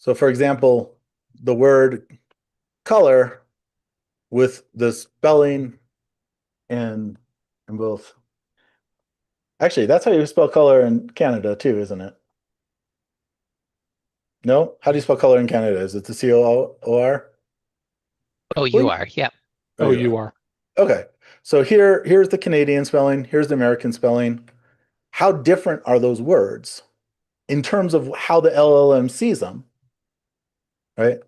So for example, the word color with the spelling and in both. Actually, that's how you spell color in Canada too, isn't it? No? How do you spell color in Canada? Is it the C-O-O-R? Oh, Well, you are. Yep. oh, Oh, you you are. are. Okay. So here's the Canadian spelling, here's the American spelling. How different are those words in terms of how the LLM sees them, right?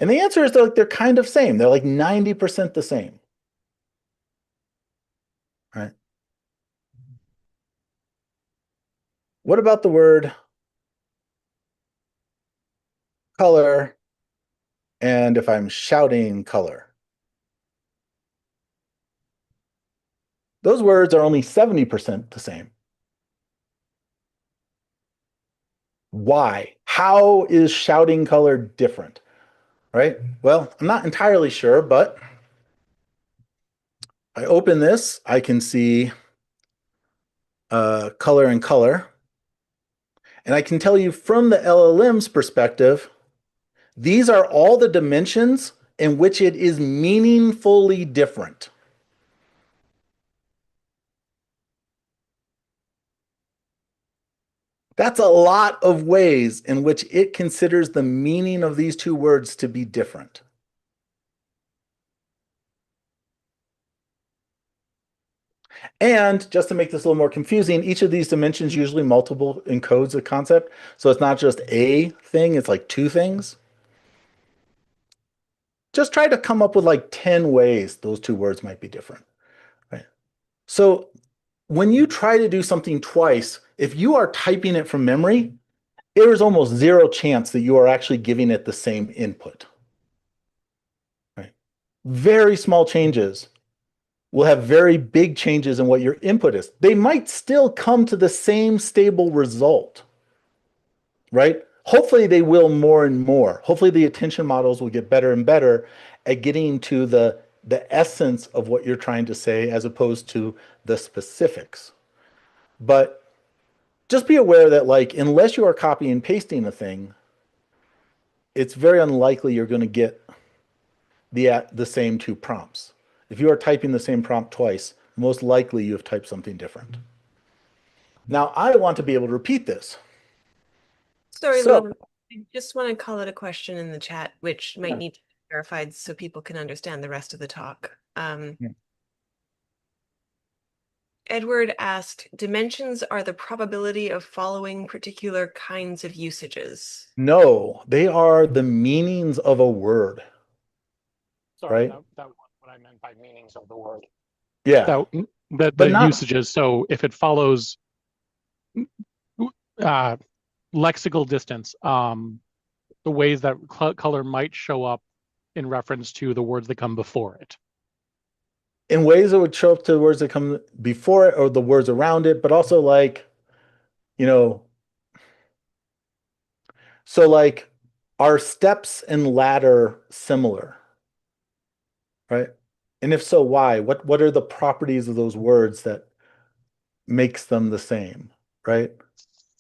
And the answer is they're kind of same. They're like 90% the same, right? What about the word color and if I'm shouting color? Those words are only 70% the same. Why? How is shouting color different? Right? Well, I'm not entirely sure, but I open this, I can see color and color. And I can tell you from the LLM's perspective, these are all the dimensions in which it is meaningfully different. That's a lot of ways in which it considers the meaning of these two words to be different. And just to make this a little more confusing, each of these dimensions usually multiple encodes a concept. So it's not just a thing, it's like two things. Just try to come up with like 10 ways those two words might be different. Right? So when you try to do something twice, if you are typing it from memory, there is almost zero chance that you are actually giving it the same input. Right? Very small changes will have very big changes in what your input is. They might still come to the same stable result, right? Hopefully they will more and more. Hopefully the attention models will get better and better at getting to the essence of what you're trying to say as opposed to the specifics. But just be aware that like unless you are copying and pasting a thing, it's very unlikely you're going to get the same two prompts. If you are typing the same prompt twice, most likely you have typed something different. Now I want to be able to repeat this. Sorry, So Llewellyn. I just want to call it a question in the chat, which might yeah. need to be verified so people can understand the rest of the talk. Yeah. Edward asked, dimensions are the probability of following particular kinds of usages. No, they are the meanings of a word, Sorry, right? that was what I meant by meanings of the word. Yeah, That that but the not usages. So if it follows uh, lexical distance, the ways that color might show up in reference to the words that come before it. in ways that would show up to the words that come before it or the words around it, but also like, you know, so like are steps and ladder similar, right? And if so, why? What are the properties of those words that makes them the same, right?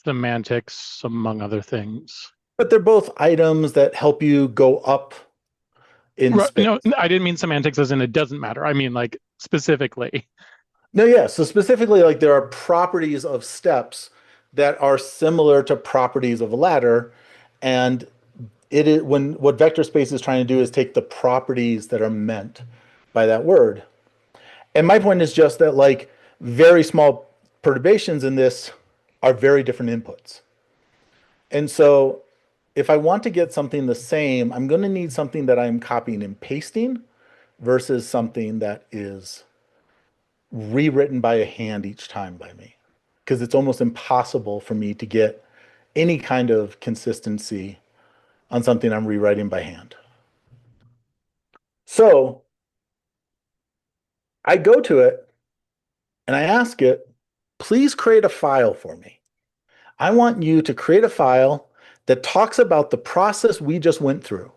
Semantics, among other things. But they're both items that help you go up in space. No, I didn't mean semantics as in it doesn't matter. I mean like specifically. No, yeah. So specifically, like there are properties of steps that are similar to properties of a ladder, and it is when what vector space is trying to do is take the properties that are meant by that word. And my point is just that like very small perturbations in this are very different inputs. And so if I want to get something the same, I'm going to need something that I'm copying and pasting versus something that is rewritten by a hand each time by me. Because it's almost impossible for me to get any kind of consistency on something I'm rewriting by hand. So I go to it and I ask it, please create a file for me. I want you to create a file that talks about the process we just went through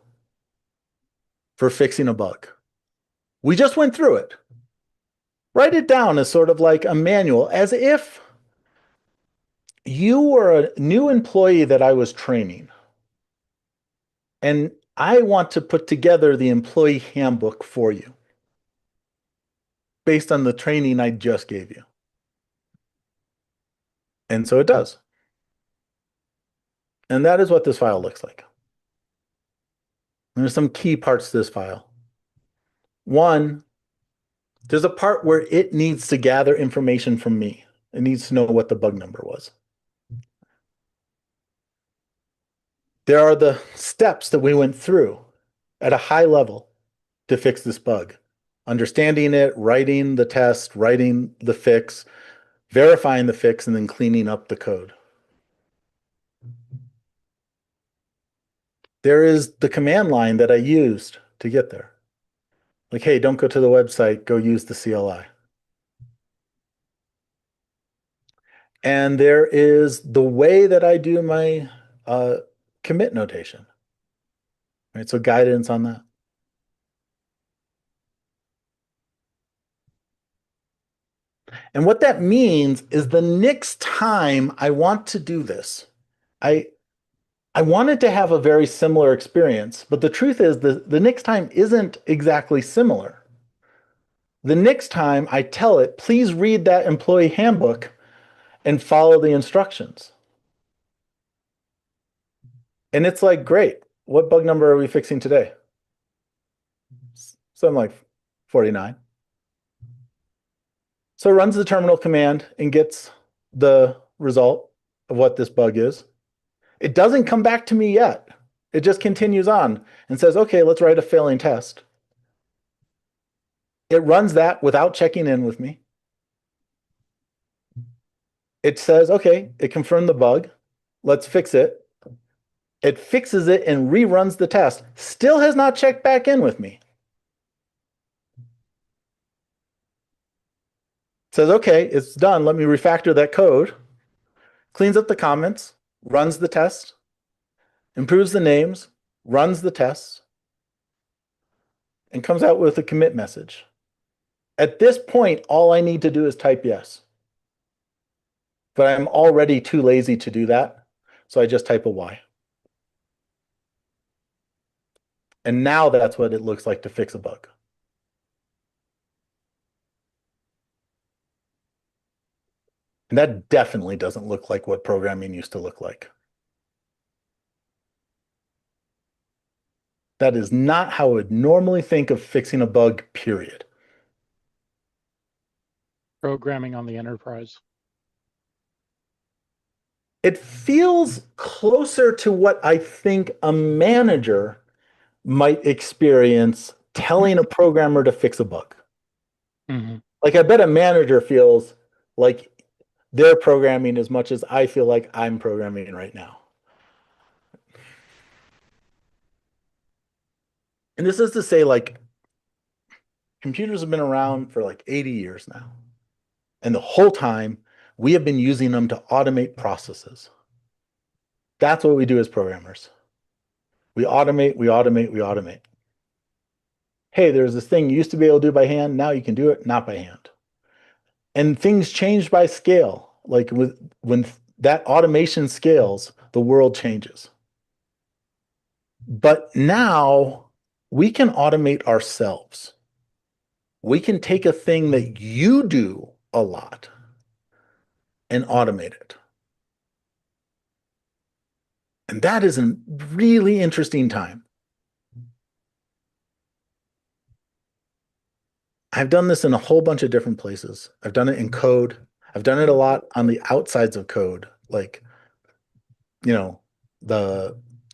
for fixing a bug. We just went through it. Write it down as sort of like a manual, as if you were a new employee that I was training. And I want to put together the employee handbook for you based on the training I just gave you. And so it does. And that is what this file looks like. There's some key parts to this file. One, there's a part where it needs to gather information from me. It needs to know what the bug number was. There are the steps that we went through at a high level to fix this bug. Understanding it, writing the test, writing the fix, verifying the fix, and then cleaning up the code. There is the command line that I used to get there. Like, hey, don't go to the website, go use the CLI. And there is the way that I do my commit notation. Right, so guidance on that. And what that means is the next time I want to do this, I wanted to have a very similar experience, but the truth is the next time isn't exactly similar. The next time I tell it, please read that employee handbook and follow the instructions. And it's like, great, what bug number are we fixing today? So I'm like 49. So it runs the terminal command and gets the result of what this bug is. It doesn't come back to me yet. It just continues on and says, okay, let's write a failing test. It runs that without checking in with me. It says, okay, it confirmed the bug. Let's fix it. It fixes it and reruns the test. Still has not checked back in with me. It says, okay, it's done. Let me refactor that code. Cleans up the comments, runs the test, improves the names, runs the tests, and comes out with a commit message. At this point, all I need to do is type yes. But I'm already too lazy to do that, so I just type a Y. And now that's what it looks like to fix a bug. And that definitely doesn't look like what programming used to look like. That is not how I would normally think of fixing a bug, period. Programming on the enterprise. It feels closer to what I think a manager might experience telling a programmer to fix a bug. Mm-hmm. Like, I bet a manager feels like they're programming as much as I feel like I'm programming right now. And this is to say, like, computers have been around for like 80 years now. And the whole time, we have been using them to automate processes. That's what we do as programmers. We automate, we automate, we automate. Hey, there's this thing you used to be able to do by hand. Now you can do it not by hand. And things change by scale. Like when that automation scales, the world changes. But now we can automate ourselves. We can take a thing that you do a lot and automate it. And that is a really interesting time. I've done this in a whole bunch of different places. I've done it in code. I've done it a lot on the outsides of code, like, you know,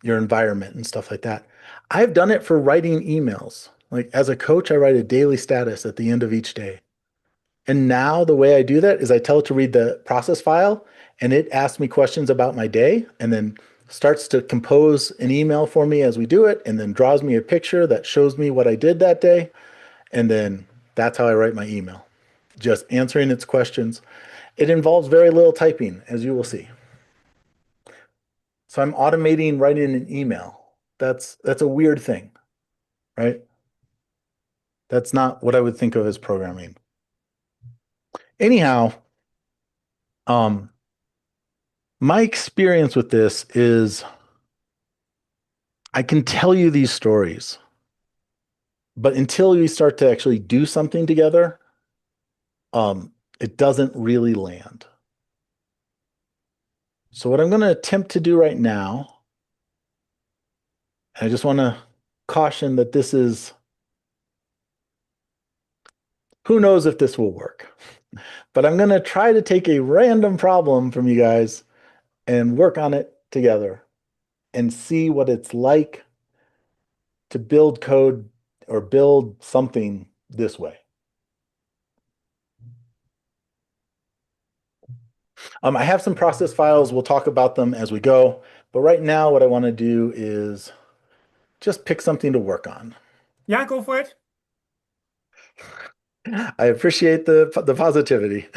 your environment and stuff like that. I've done it for writing emails. Like, as a coach, I write a daily status at the end of each day. And now the way I do that is I tell it to read the process file, and it asks me questions about my day, and then starts to compose an email for me as we do it, and then draws me a picture that shows me what I did that day. And then that's how I write my email, just answering its questions. It involves very little typing, as you will see. So I'm automating writing an email. That's a weird thing, right? That's not what I would think of as programming. Anyhow, my experience with this is I can tell you these stories, but until we start to actually do something together, it doesn't really land. So what I'm going to attempt to do right now, I just want to caution that this is, who knows if this will work, but I'm going to try to take a random problem from you guys and work on it together and see what it's like to build code or build something this way. I have some process files. We'll talk about them as we go. But right now, what I want to do is just pick something to work on. Yeah, go for it. I appreciate the positivity.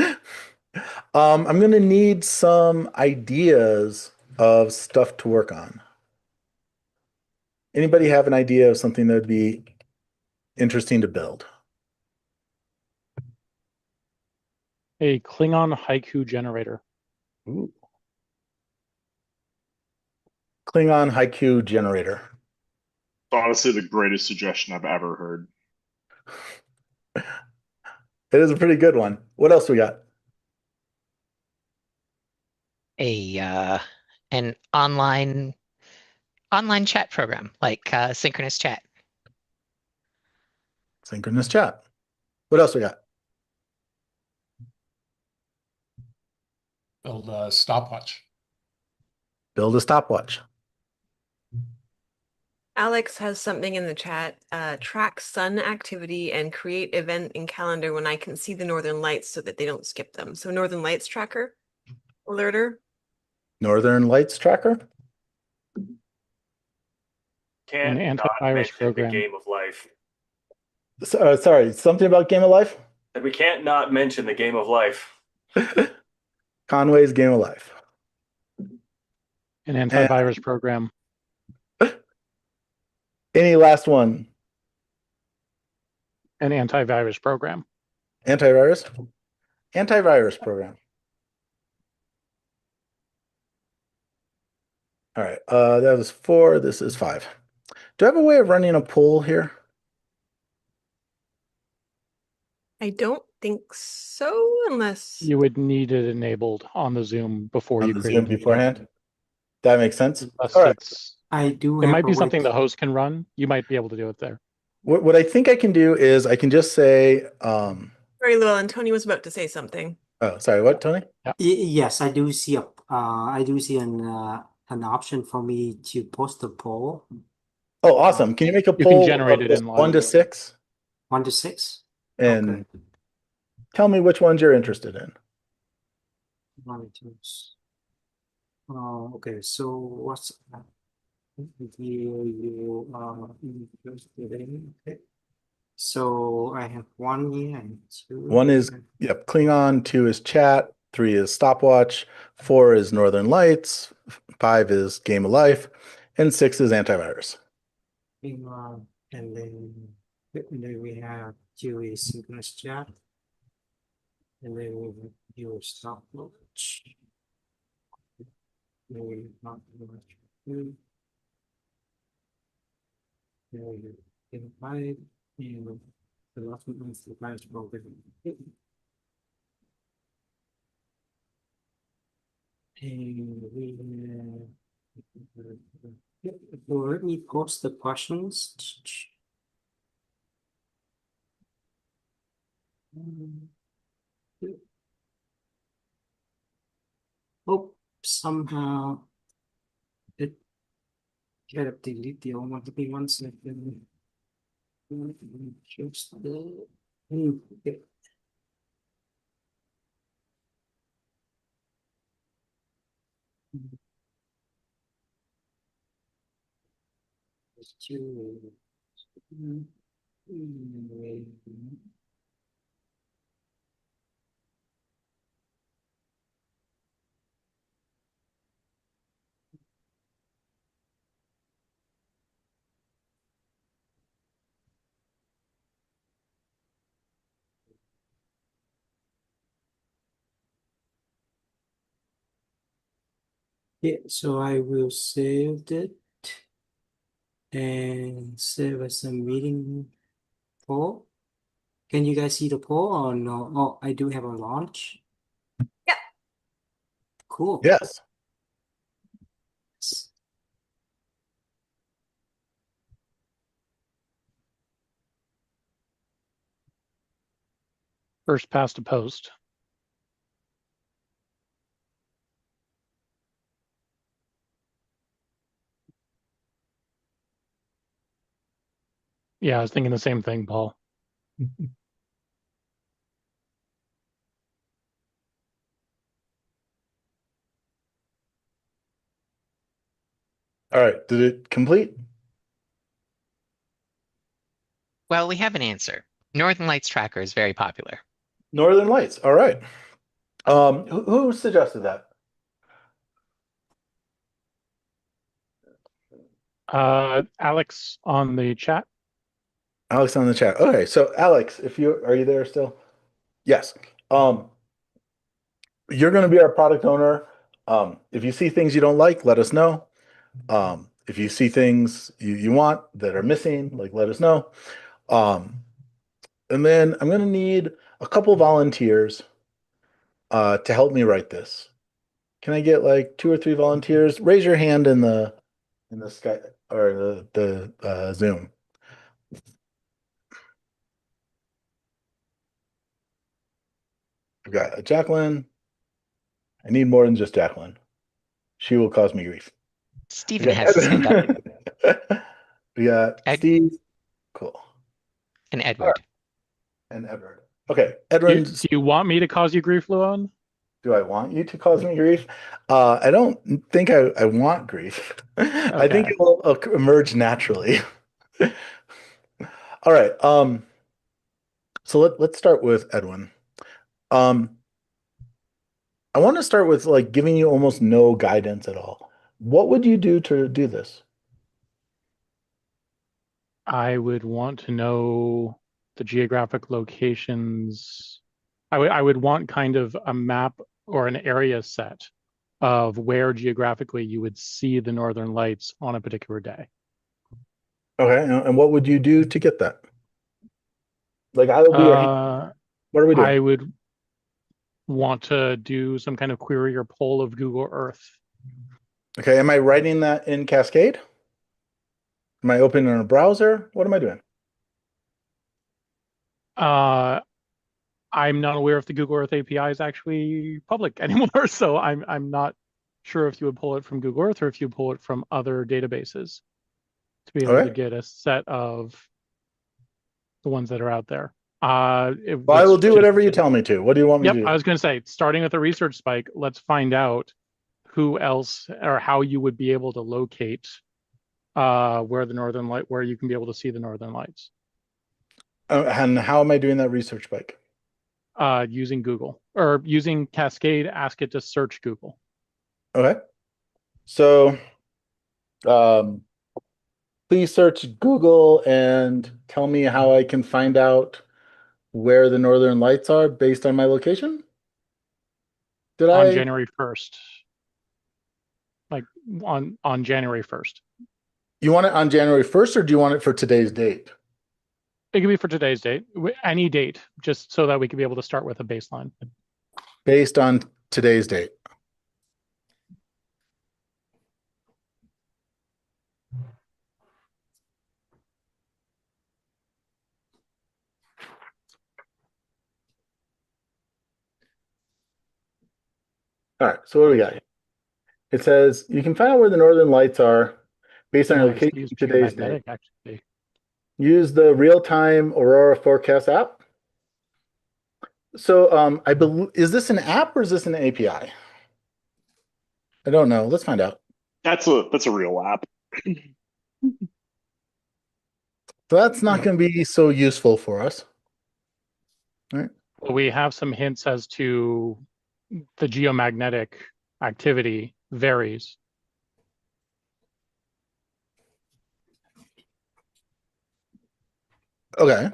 I'm going to need some ideas of stuff to work on. Anybody have an idea of something that would be interesting to build? A Klingon haiku generator. Ooh. Klingon haiku generator. Honestly, the greatest suggestion I've ever heard. It is a pretty good one. What else we got? An online chat program like synchronous chat. Synchronous chat. What else we got? Build a stopwatch. Build a stopwatch. Alex has something in the chat. Track sun activity and create event in calendar when I can see the northern lights so that they don't skip them. So northern lights tracker, alerter. Northern Lights tracker. An Can't not antivirus mention the program. game of life. Sorry, something about Game of Life? And we can't not mention the game of life. Conway's Game of Life. An antivirus program. Any last one? An antivirus program. Antivirus? Antivirus program. All right, that was 4. This is 5. Do I have a way of running a poll here? I don't think so, unless You would need it enabled on the Zoom before On you the create Zoom the meeting. beforehand? That makes sense. Unless All right. I do It have might be a something way the host can run. You might be able to do it there. What I think I can do is I can just say, sorry, Llewellyn, Tony was about to say something. oh, sorry, what, Tony? Yes, I do see an option for me to post a poll. Oh, awesome. Can you make a You can poll generate of it just in 1 to live. 6 1 to 6. and Okay. tell me which ones you're interested in? 1 to okay, so what's you interested in? Okay. So I have 1 here and 2. 1 is, yep, Klingon, 2 is chat, 3 is stopwatch, 4 is Northern Lights, 5 is Game of Life, and 6 is antivirus. And then we have 2 is synchronous chat. And then we have your stopwatch. Then we have and invite and the last one is the manage program. And we so let me post the questions. Oh, somehow it gotta delete the old one. Give me 1 second. Just the okay. There's 2. Yeah, so I will save it. And serve as a meeting poll. Can you guys see the poll or no? Oh, I do have a launch. Yeah. Cool. Yes. First past a post. Yeah, I was thinking the same thing, Paul. All right. Did it complete? Well, we have an answer. Northern Lights tracker is very popular. Northern Lights. All right. Who suggested that? Alex on the chat. Alex on the chat. Okay, so Alex, if you are you there still? Yes. You're going to be our product owner. If you see things you don't like, let us know. If you see things you want that are missing, like let us know. And then I'm going to need a couple volunteers to help me write this. Can I get like 2 or 3 volunteers? Raise your hand in the Sky or the Zoom. I've got Jacqueline. I need more than just Jacqueline. She will cause me grief. Stephen has his hand up. We got Ed- Steve. Cool. And Edward. And Edward. Okay, Do Edward. do you want me to cause you grief, Llewellyn? Do I want you to cause me grief? I don't think I want grief. I think Okay. it will emerge naturally. All right. So let's start with Edwin. I want to start with like giving you almost no guidance at all. What would you do to do this? I would want to know the geographic locations. I would want kind of a map or an area set of where geographically you would see the northern lights on a particular day. Okay, and what would you do to get that? Like I will be your hand. What are we doing? I would want to do some kind of query or poll of Google Earth. Okay, am I writing that in Cascade? Am I opening a browser? What am I doing? I'm not aware if the Google Earth API is actually public anymore, so I'm not sure if you would pull it from Google Earth or if you pull it from other databases to be able to Okay. get a set of the ones that are out there. Well, I will do whatever you tell me to. What do you want me Yep, to do? I was going to say, starting with a research spike, let's find out who else or how you would be able to locate where the northern light, where you can be able to see the northern lights. And how am I doing that research spike? Using Google or using Cascade, ask it to search Google. Okay. So, please search Google and tell me how I can find out where the northern lights are based on my location. Did On I? January 1st. Like on January 1st. You want it on January 1st or do you want it for today's date? It could be for today's date, any date, just so that we could be able to start with a baseline. Based on today's date. All right, so what do we got here? It says you can find out where the northern lights are based on your Nice. location Use today's geomagnetic, date. actually. Use the real-time Aurora forecast app. So I believe, is this an app or is this an API? I don't know. Let's find out. That's a real app. So that's not going to be so useful for us. All right. Well, we have some hints as to the geomagnetic activity varies. Okay.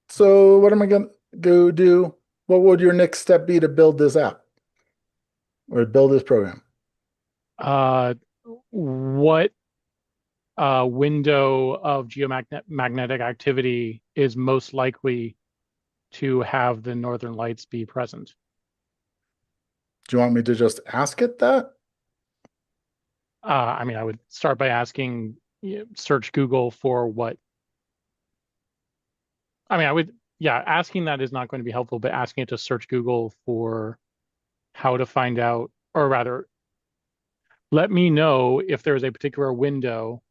So what am I going to go do? What would your next step be to build this app or build this program? What window of geomagnetic activity is most likely to have the northern lights be present? Do you want me to just ask it that? I mean, I would start by asking, search Google for what. I mean, I would, yeah, asking that is not going to be helpful, but asking it to search Google for how to find out, or rather, let me know if there is a particular window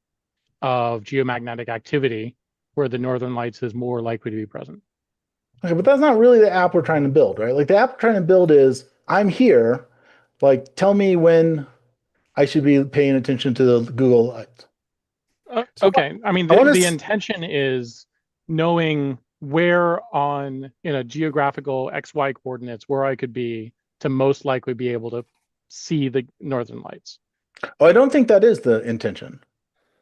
of geomagnetic activity where the northern lights is more likely to be present. Okay, but that's not really the app we're trying to build, right? Like the app we're trying to build is, I'm here, like tell me when I should be paying attention to the Google lights. So Okay, I mean, I wanna the s- intention is knowing where on in a geographical XY coordinates where I could be to most likely be able to see the northern lights. Oh, I don't think that is the intention.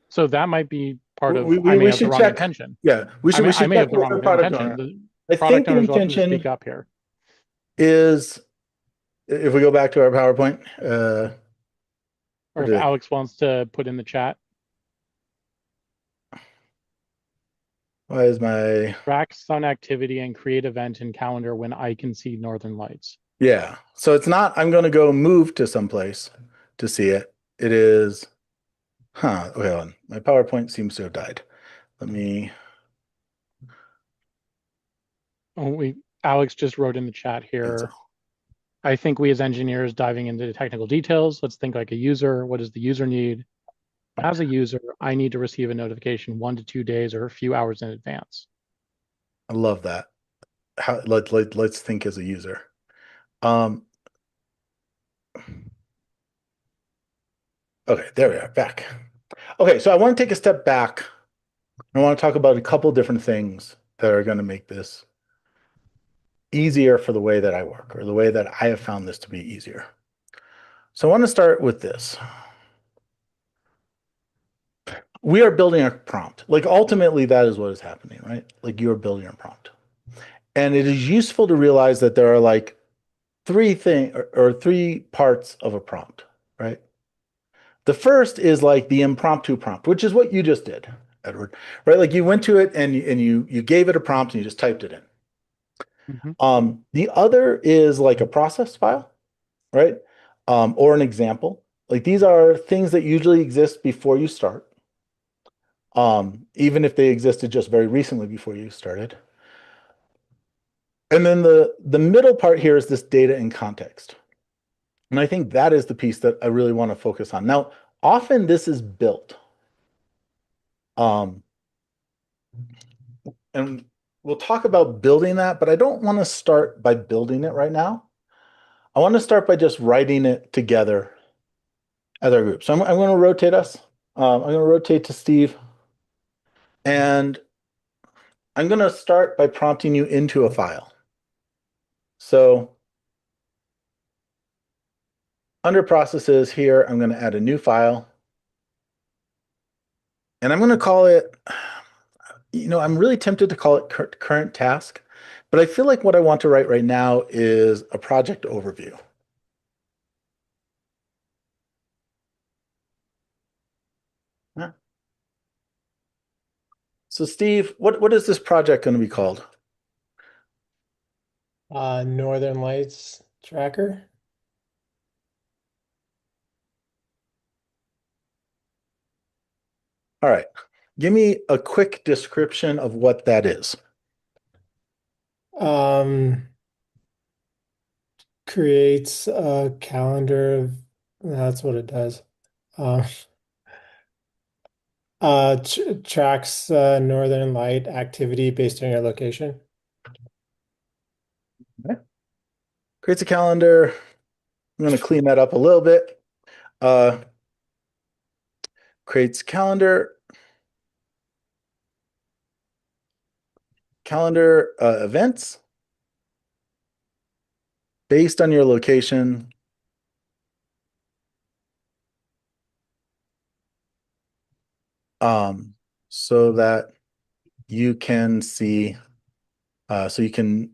So that might be part of, We I may have the should wrong check. intention. Yeah, we I should may check have the with the wrong product intention. owner. The I think product the owner is welcome to intention speak up here. is, if we go back to our PowerPoint, Or if did it- Alex wants to put in the chat, why is my, track sun activity and create event in calendar when I can see northern lights. yeah. So it's not, I'm going to go move to someplace to see it. It is, okay, hold on. My PowerPoint seems to have died. Let me, Oh, Alex just wrote in the chat cancel. here. I think we as engineers diving into the technical details, let's think like a user. What does the user need? As a user, I need to receive a notification 1 to 2 days or a few hours in advance. I love that. Let's think as a user. Okay, there we are, back. Okay, so I want to take a step back. I want to talk about a couple different things that are going to make this easier for the way that I work, or the way that I have found this to be easier. So I want to start with this. We are building a prompt. Like ultimately, that is what is happening, right? Like you're building a prompt. And it is useful to realize that there are like three things or three parts of a prompt, right? The first is like the impromptu prompt, which is what you just did, Edward, right? Like you went to it and you gave it a prompt and you just typed it in. The other is like a process file, right? Or an example. Like these are things that usually exist before you start, even if they existed just very recently before you started. And then the middle part here is this data and context. And I think that is the piece that I really want to focus on. Now, often this is built. And we'll talk about building that, but I don't want to start by building it right now. I want to start by just writing it together as our group. So I'm going to rotate us. I'm going to rotate to Steve. And I'm going to start by prompting you into a file. So under processes here, I'm going to add a new file. And I'm going to call it, I'm really tempted to call it current task, but I feel like what I want to write right now is a project overview. So Steve, what is this project going to be called? Northern Lights tracker. All right. Give me a quick description of what that is. Creates a calendar of, that's what it does. Tracks Northern Light activity based on your location. Okay. Creates a calendar. I'm going to clean that up a little bit. Creates calendar events based on your location. So that you can see, so you can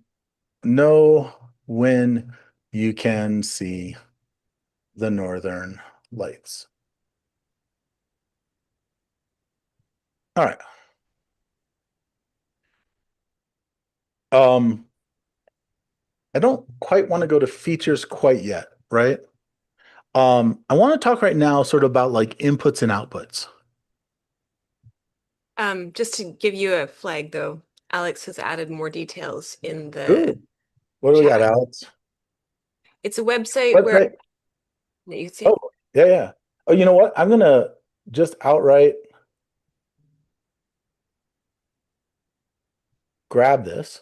know when you can see the northern lights. All right. I don't quite want to go to features quite yet, right? I want to talk right now sort of about like inputs and outputs. Just to give you a flag though, Alex has added more details in the Ooh. What do we got, chat. Alex? It's a website where Website? you can see. Oh, yeah, yeah. Oh, you know what? I'm gonna just outright grab this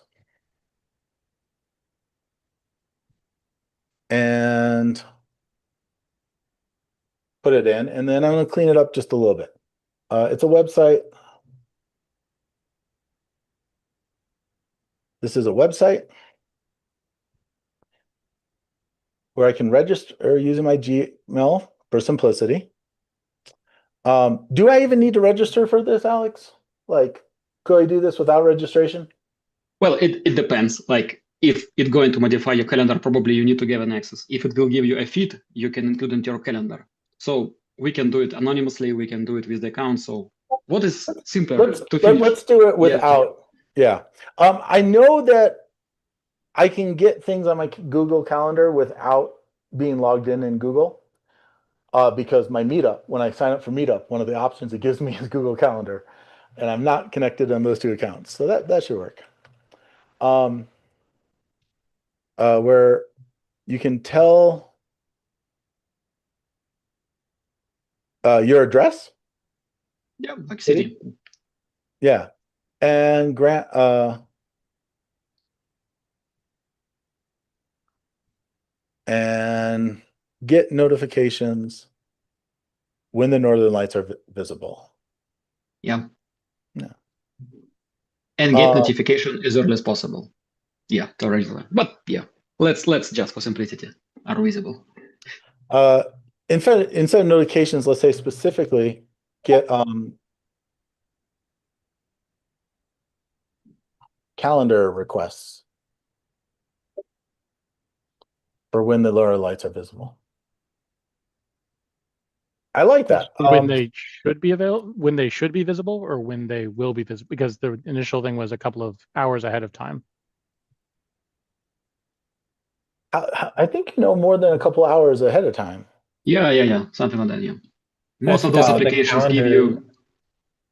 and put it in, and then I'm gonna clean it up just a little bit. It's a website. This is a website where I can register using my Gmail for simplicity. Do I even need to register for this, Alex? Like, could I do this without registration? Well, it depends. Like, if it's going to modify your calendar, probably you need to give an access. If it will give you a feed, you can include into your calendar. So we can do it anonymously. We can do it with the account. So what is simpler to finish? Let's do it without. Yeah. I know that I can get things on my Google Calendar without being logged in Google. Because my Meetup, when I sign up for Meetup, one of the options it gives me is Google Calendar, and I'm not connected on those two accounts, so that should work. Where you can tell your address. Yeah, like city. Yeah, and grant and get notifications when the northern lights are visible. Yeah. Yeah. And get notification as early as possible. Yeah, theoretically. But yeah, let's just for simplicity are visible. Instead of notifications, let's say specifically get calendar requests for when the lower lights are visible. I like that. When they should be available, when they should be visible, or when they will be visible, because the initial thing was a couple of hours ahead of time. I think you know more than a couple hours ahead of time. Yeah, something like that. Yeah, most of That's those what the applications calendar-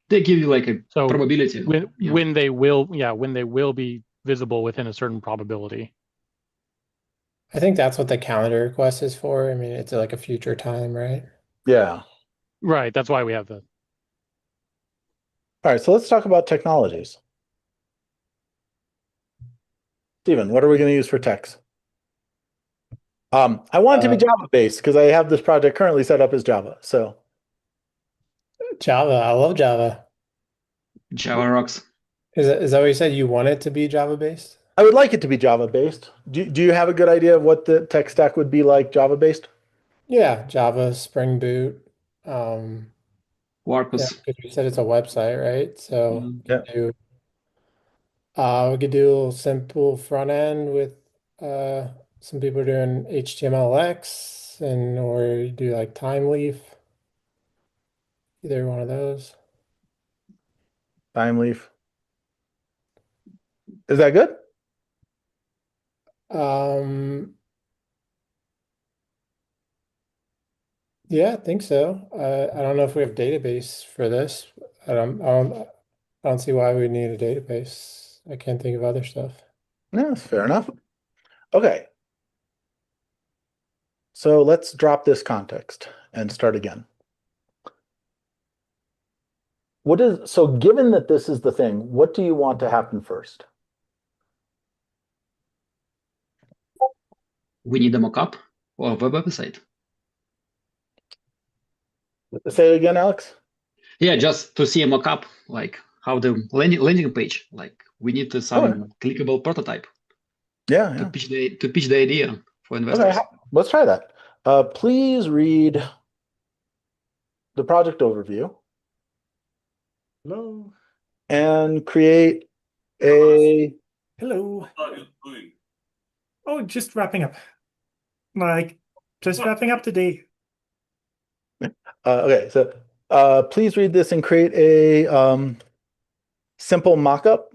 they give you like a So probability. when they will be visible within a certain probability. I think that's what the calendar request is for. I mean, it's like a future time, right? Yeah. Right. That's why we have the. All right. So let's talk about technologies. Steven, what are we going to use for text? I want it to be Java based because I have this project currently set up as Java. So Java. I love Java. Java rocks. Is that what you said? You want it to be Java based? I would like it to be Java based. Do you have a good idea of what the tech stack would be like Java based? Yeah, Java, Spring Boot. Quarkus. Yeah, because you said it's a website, right? So Yeah. we could do a simple front end with some people doing HTMLX and or you do like time leaf. Either one of those. Time leaf. Is that good? Yeah, I think so. I don't know if we have database for this. I don't see why we need a database. I can't think of other stuff. Yeah, that's fair enough. Okay. So let's drop this context and start again. So given that this is the thing, what do you want to happen first? We need a mockup or a website. Say it again, Alex. Yeah, just to see a mockup, like how the landing page, like we need some clickable prototype. Yeah, to pitch the idea for investors. Okay, let's try that. Please read the project overview. Hello. And create a. Hello. Oh, just wrapping up. Like, just wrapping up today. Okay, so Please read this and create a simple mockup.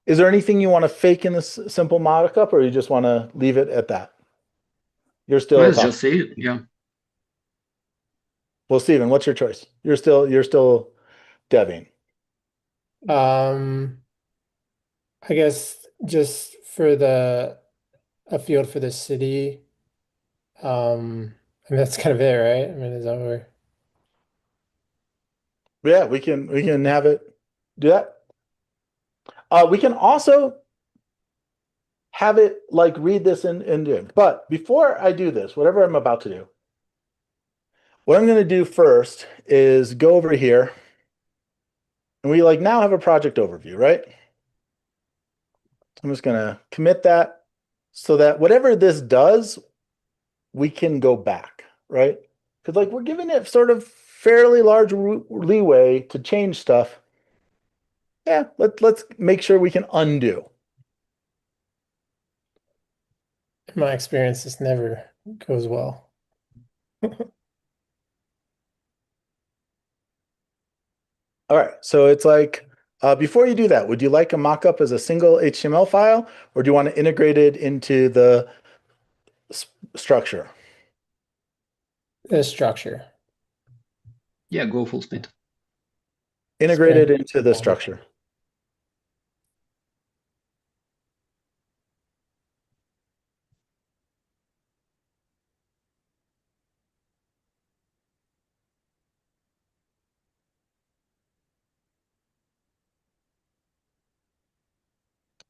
Is there anything you want to fake in this simple mockup, or you just want to leave it at that? You're still Let's talking. just say it. Yeah. Well, Steven, what's your choice? You're still deving. I guess just for a field for the city. I mean that's kind of it, right? I mean, is that where? Yeah, we can have it do that. We can also have it like read this and do it. But before I do this, whatever I'm about to do, what I'm going to do first is go over here, and we like now have a project overview, right? I'm just going to commit that so that whatever this does, we can go back, right? Because like we're giving it sort of fairly large leeway to change stuff. Yeah, let's make sure we can undo. In my experience, this never goes well. All right, so it's like, before you do that, would you like a mockup as a single HTML file, or do you want to integrate it into the structure? The structure. Yeah, go full speed. Integrate it into the structure.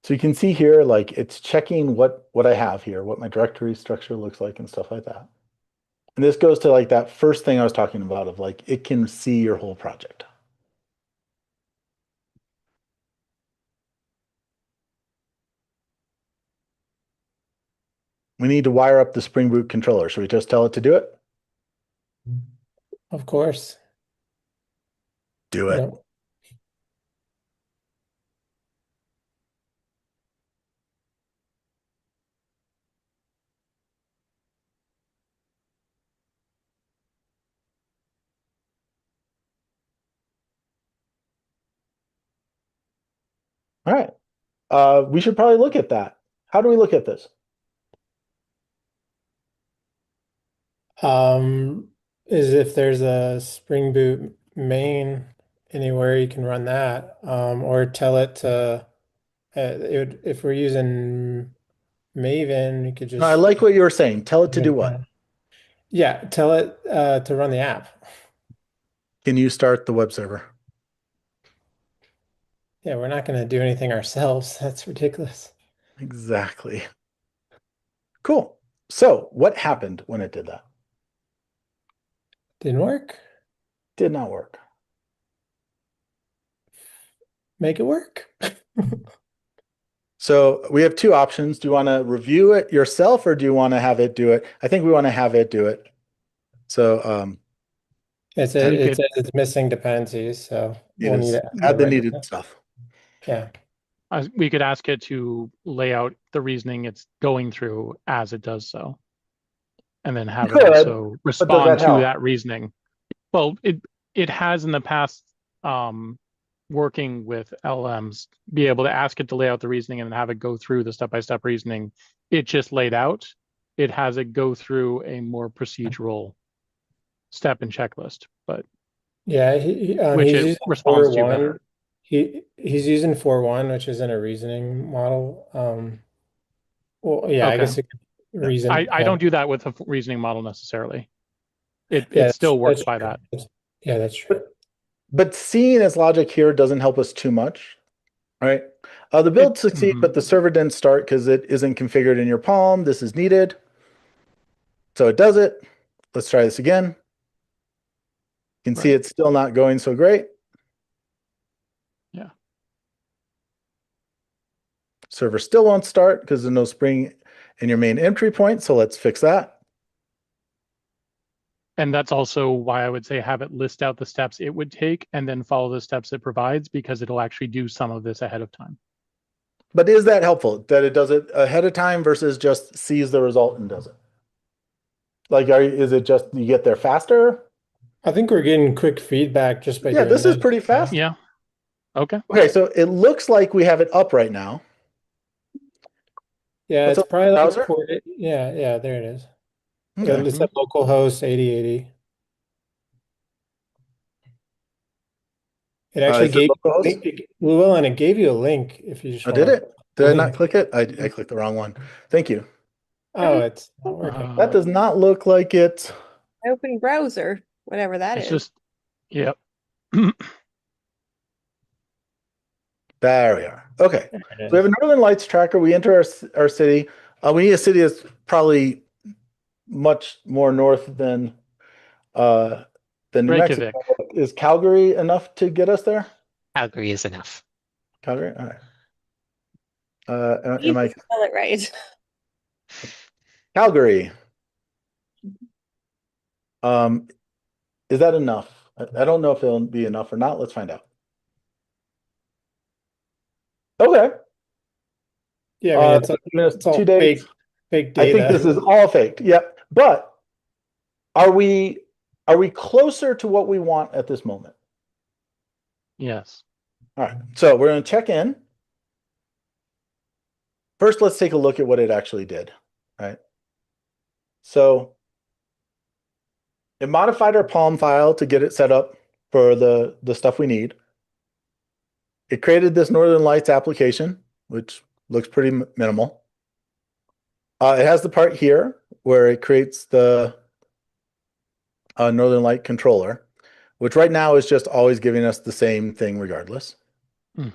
So you can see here, like it's checking what I have here, what my directory structure looks like and stuff like that. And this goes to like that first thing I was talking about of like, it can see your whole project. We need to wire up the Spring Boot controller. Should we just tell it to do it? Of course. Do it. Yep. All right. We should probably look at that. How do we look at this? Is if there's a Spring Boot main anywhere you can run that, or tell it to. If we're using Maven, you could No, I just like what you were saying. Tell it to do what? Yeah, tell it to run the app. Can you start the web server? Yeah, we're not going to do anything ourselves. That's ridiculous. Exactly. Cool. So what happened when it did that? Didn't work. Did not work. Make it work. So we have two options. Do you want to review it yourself, or do you want to have it do it? I think we want to have it do it. So It says it's missing dependencies, so we'll need to add the needed stuff. Yeah. We could ask it to lay out the reasoning it's going through as it does so, and then have it also respond to that reasoning. Well, it has in the past, working with LMs, be able to ask it to lay out the reasoning and then have it go through the step-by-step reasoning it just laid out. It has it go through a more procedural step and checklist, but yeah, which it responds to better. He's using 4.1, which isn't a reasoning model. Well, yeah, Okay. I guess it could reason. I don't do that with a reasoning model necessarily. It still works by that. Yeah, that's true. But seeing as logic here doesn't help us too much, right? The build succeeded, but the server didn't start because it isn't configured in your Palm. This is needed. So it does it. Let's try this again. You can see it's still not going so great. Yeah. Server still won't start because there's no Spring in your main entry point. So let's fix that. And that's also why I would say have it list out the steps it would take and then follow the steps it provides, because it'll actually do some of this ahead of time. But is that helpful that it does it ahead of time versus just sees the result and does it? Like, is it just you get there faster? I think we're getting quick feedback just by Yeah, doing this is pretty fast. Yeah. Okay. Okay, so it looks like we have it up right now. Yeah, What's it's up, probably browser? like yeah, there it is. Okay. It's at localhost 8080. It actually Is it gave you a localhost? link. Llewellyn, it gave you a link if you just Oh, want did to it? Did I not click it? I clicked the wrong one. Thank you. Oh, it's not working. That does not look like it. Open browser, whatever that It's is. just, yep. There we are. Okay. There it So we have is. a Northern Lights tracker. We enter our city. We need a city that's probably much more north than New Reykjavik. Mexico. Is Calgary enough to get us there? Calgary is enough. Calgary? All right. You Am I spell it right. Calgary? Is that enough? I don't know if it'll be enough or not. Let's find out. Okay. Yeah, I mean, it's all 2 days. fake I think data. this is all faked. Yep. But are we closer to what we want at this moment? Yes. All right. So we're going to check in. First, let's take a look at what it actually did. Right. So it modified our Palm file to get it set up for the stuff we need. It created this Northern Lights application, which looks pretty minimal. It has the part here where it creates the Northern Light controller, which right now is just always giving us the same thing regardless. Hmm.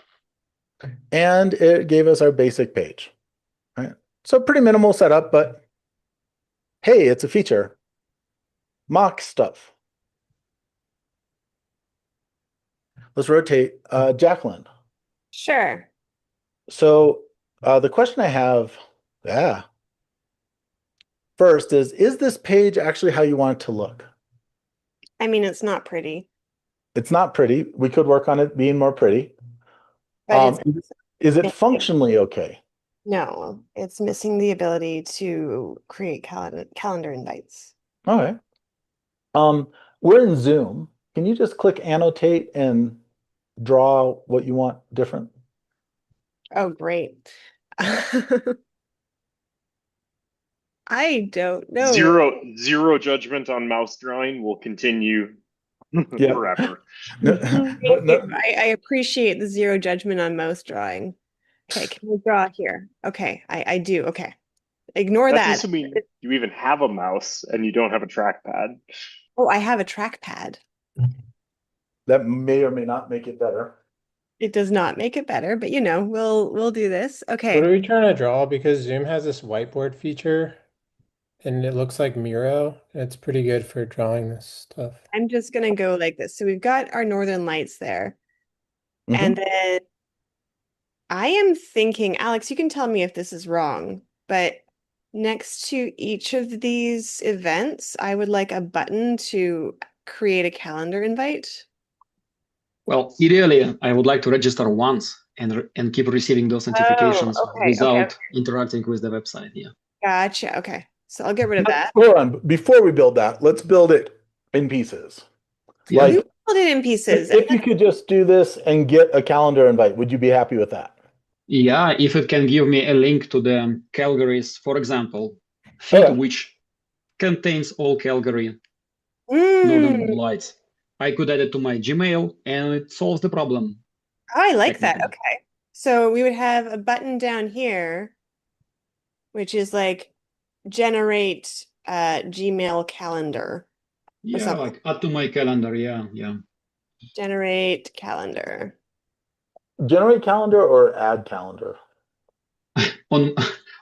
And it gave us our basic page. Right? So pretty minimal setup, but hey, it's a feature. Mock stuff. Let's rotate Jacqueline. Sure. So the question I have, first is this page actually how you want it to look? I mean, it's not pretty, It's not pretty. We could work on it being more pretty. but Is it functionally okay? no, it's missing the ability to create calendar invites. Okay. We're in Zoom. Can you just click annotate and draw what you want different? Oh, great. I don't know. Zero judgment on mouse drawing will continue forever. Thank you. I appreciate the zero judgment on mouse drawing. Okay, can we draw here? Okay, I do. Okay. Ignore That that. doesn't mean you even have a mouse and you don't have a trackpad. Oh, I have a trackpad. That may or may not make it better. It does not make it better, but we'll do this. Okay. What are we trying to draw? Because Zoom has this whiteboard feature and it looks like Miro. It's pretty good for drawing this stuff. I'm just gonna go like this. So we've got our northern lights there. Mhm. And then I am thinking, Alex, you can tell me if this is wrong, but next to each of these events, I would like a button to create a calendar invite. Well, ideally, I would like to register once and keep receiving those notifications without interacting with the website. Yeah. Gotcha. Okay. So I'll get rid of that. Hold on. Before we build that, let's build it in pieces. Yeah. We build it in pieces. If you could just do this and get a calendar invite, would you be happy with that? Yeah, if it can give me a link to the Calgary's, for example, feed which contains all Calgary Northern Lights. I could add it to my Gmail and it solves the problem. I like that. Okay. So we would have a button down here, which is like generate Gmail calendar. Yeah, like add to my calendar. Yeah. Generate calendar. Generate calendar or add calendar? On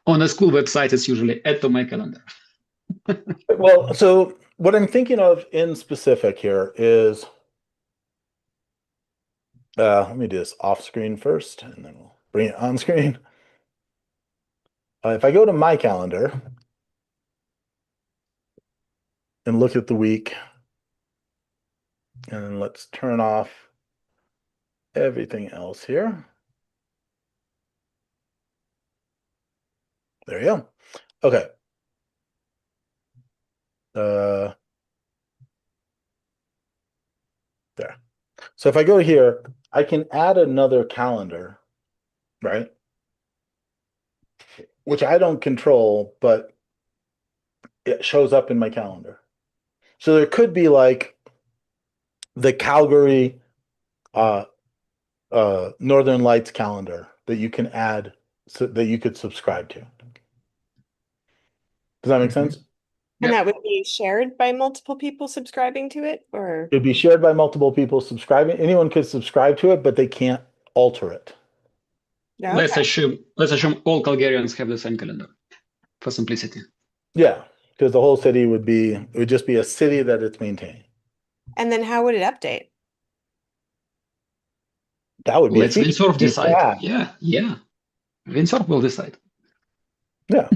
a school website, it's usually add to my calendar. Well, so what I'm thinking of in specific here is, let me do this off screen first, and then we'll bring it on screen. If I go to my calendar and look at the week, and then let's turn off everything else here. There you go. Okay. there. So if I go here, I can add another calendar, right? Which I don't control, but it shows up in my calendar. So there could be like the Calgary Northern Lights calendar that you can add so that you could subscribe to. Does that make sense? And Yep. that would be shared by multiple people subscribing to it, or It'd be shared by multiple people subscribing. Anyone could subscribe to it, but they can't alter it. no? Let's Okay. assume all Calgarians have the same calendar for simplicity. Yeah, because the whole city it would just be a city that it's maintaining. And then how would it update? That would be Let's a feature. Windsor decide. Yeah. Yeah. Windsor will decide. Yeah.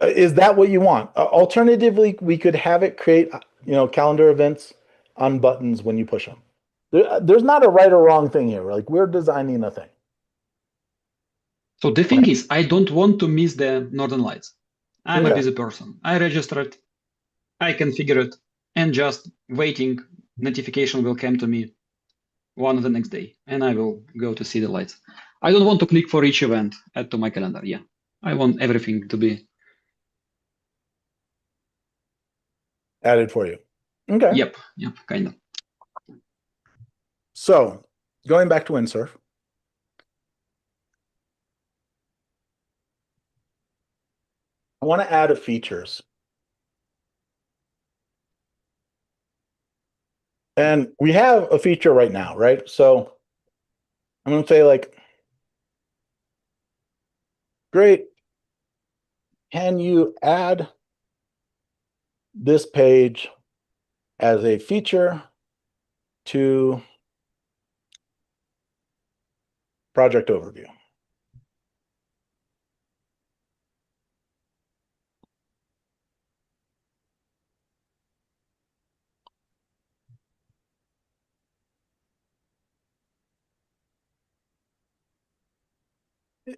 Is that what you want? Alternatively, we could have it create, calendar events on buttons when you push them. There's not a right or wrong thing here. Like we're designing a thing. So the thing is, I don't want to miss the Northern Lights. I'm a Yeah. busy person. I registered, I configure it, and just waiting, notification will come to me one of the next day, and I will go to see the lights. I don't want to click for each event, add to my calendar. Yeah, I want everything to be Added for you. Okay. Yep, kind of. So going back to Windsurf. I want to add a features. And we have a feature right now, right? So I'm going to say like, great. Can you add this page as a feature to project overview?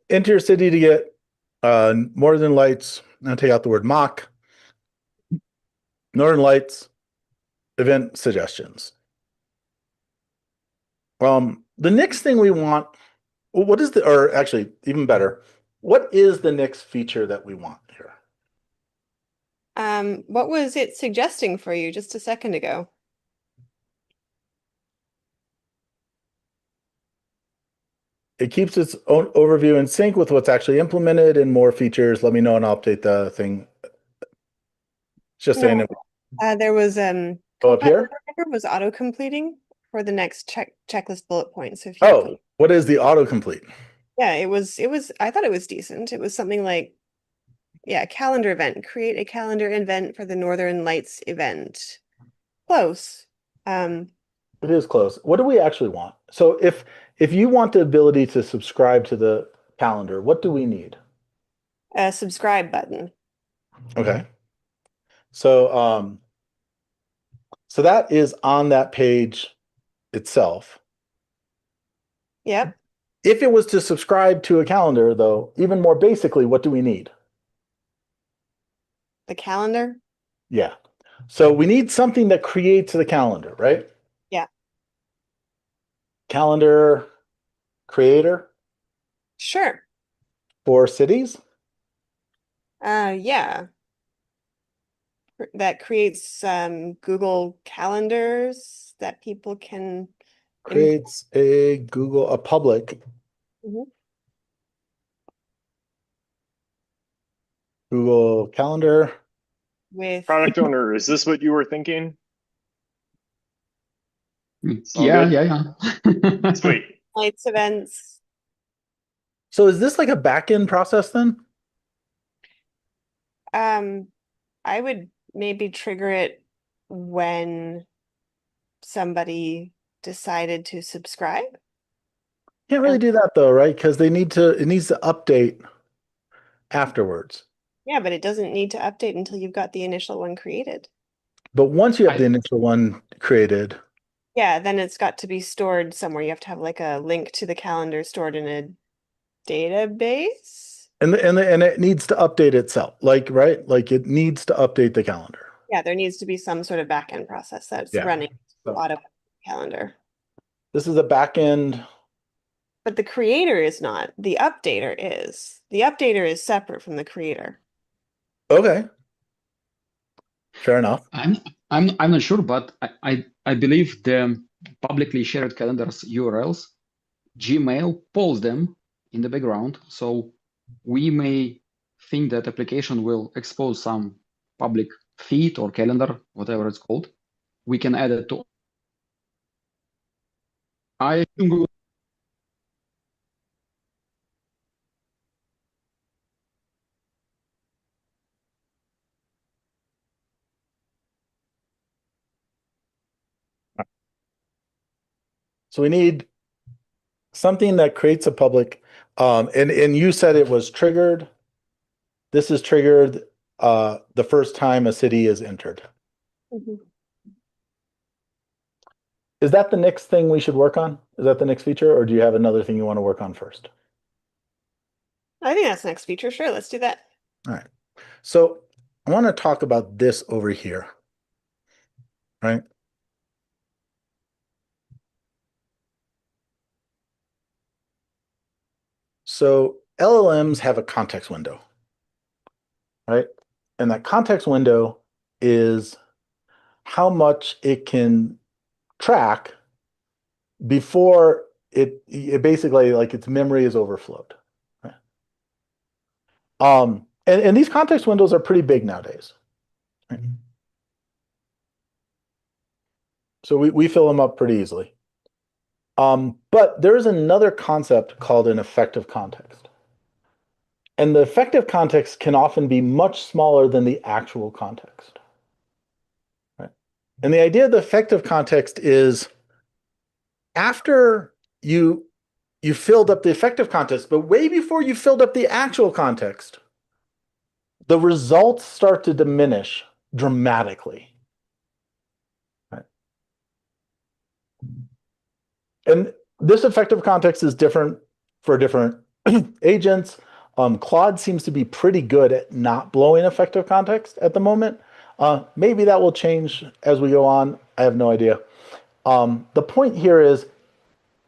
Enter your city to get Northern Lights. I'll take out the word mock. Northern Lights event suggestions. The next thing we want, what is or actually even better, what is the next feature that we want here? What was it suggesting for you just a second ago? It keeps its own overview in sync with what's actually implemented and more features. Let me know and I'll update the thing. It's just saying it. There was Up here? was auto completing for the next checklist bullet point. So if you Oh, what is the autocomplete? yeah, it was I thought it was decent. It was something like, yeah, calendar event. Create a calendar event for the Northern Lights event. Close. It is close. What do we actually want? So if you want the ability to subscribe to the calendar, what do we need? A subscribe button. Okay. So so that is on that page itself. Yep. If it was to subscribe to a calendar, though, even more basically, what do we need? The calendar. Yeah. So we need something that creates the calendar, right? Yeah. Calendar creator Sure. for cities. Yeah. That creates Google calendars that people can Creates a public Mhm. Google Calendar. with Product owner, is this what you were thinking? Sound Yeah. Sweet. lights events. So is this like a back-end process then? I would maybe trigger it when somebody decided to subscribe. Can't really do that though, right? Because it needs to update afterwards. Yeah, but it doesn't need to update until you've got the initial one created. But once you have the initial one created, Yeah, then it's got to be stored somewhere. You have to have like a link to the calendar stored in a database. And it needs to update itself, right? Like it needs to update the calendar. Yeah, there needs to be some sort of back-end process that's Yeah. running a So- lot of calendar. This is a back end. But the creator is not. The updater is. The updater is separate from the creator. Okay. Fair enough. I'm not sure, but I believe the publicly shared calendars URLs, Gmail pulls them in the background, so we may think that application will expose some public feed or calendar, whatever it's called. We can add it to. I assume Google. So we need something that creates a public, and you said it was triggered. This is triggered the first time a city is entered. Mhm. Is that the next thing we should work on? Is that the next feature, or do you have another thing you want to work on first? I think that's the next feature. Sure, let's do that. All right. So I want to talk about this over here, right? So LLMs have a context window, right? And that context window is how much it can track before it basically like its memory is overflowed. Right? And these context windows are pretty big nowadays. Right? So we fill them up pretty easily. But there's another concept called an effective context. And the effective context can often be much smaller than the actual context. Right? And the idea of the effective context is after you filled up the effective context, but way before you filled up the actual context, the results start to diminish dramatically. Right? And this effective context is different for different agents. Claude seems to be pretty good at not blowing effective context at the moment. Maybe that will change as we go on. I have no idea. The point here is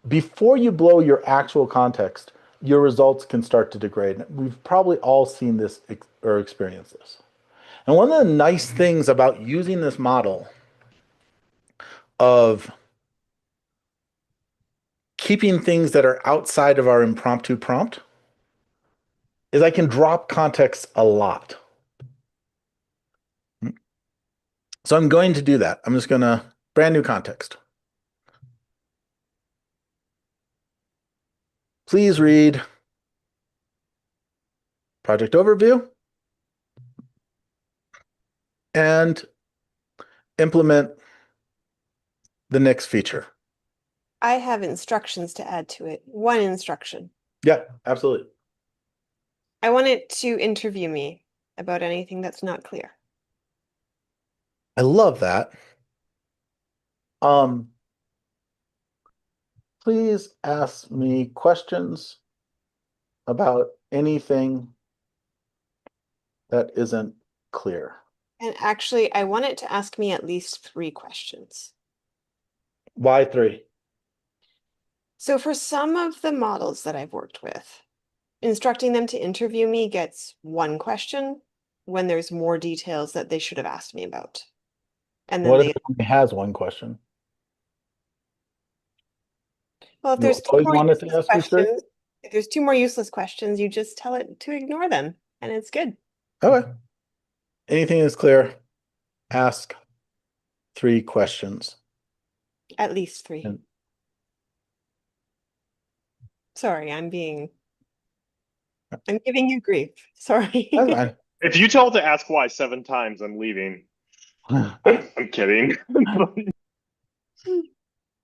before you blow your actual context, your results can start to degrade. We've probably all seen this or experienced this. And one of the nice things about using this model of keeping things that are outside of our impromptu prompt is I can drop context a lot. So I'm going to do that. I'm just going to brand new context. Please read project overview and implement the next feature. I have instructions to add to it. One instruction. Yeah, absolutely. I want it to interview me about anything that's not clear. I love that. Please ask me questions about anything that isn't clear. And actually, I want it to ask me at least 3 questions. Why 3? So for some of the models that I've worked with, instructing them to interview me gets 1 question when there's more details that they should have asked me about. And then What they, if it only has 1 question? well, if You there's 2 always more wanted to useless ask me 3? questions, if there's 2 more useless questions, you just tell it to ignore them, and it's good. Okay. Anything is clear, ask 3 questions. At least 3. And- Sorry, I'm giving you grief. Sorry. That's fine. If you tell it to ask why 7 times, I'm leaving. I'm kidding.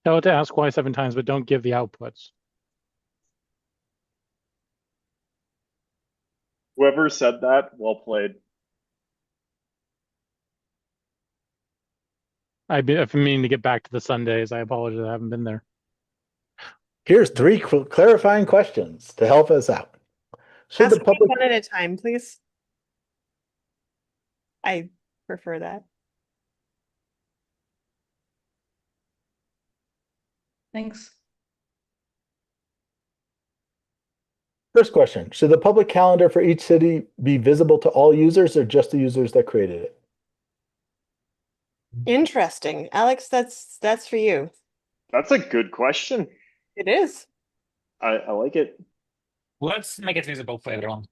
Tell it to ask why 7 times, but don't give the outputs. Whoever said that, well played. I've been meaning to get back to the Sundays. I apologize, I haven't been there. Here's 3 clarifying questions to help us out. Should the Ask me public one at a time, please. I prefer that. Thanks. First question, should the public calendar for each city be visible to all users or just the users that created it? Interesting. Alex, that's for you. That's a good question. It is. I like it. Let's make it visible for everyone.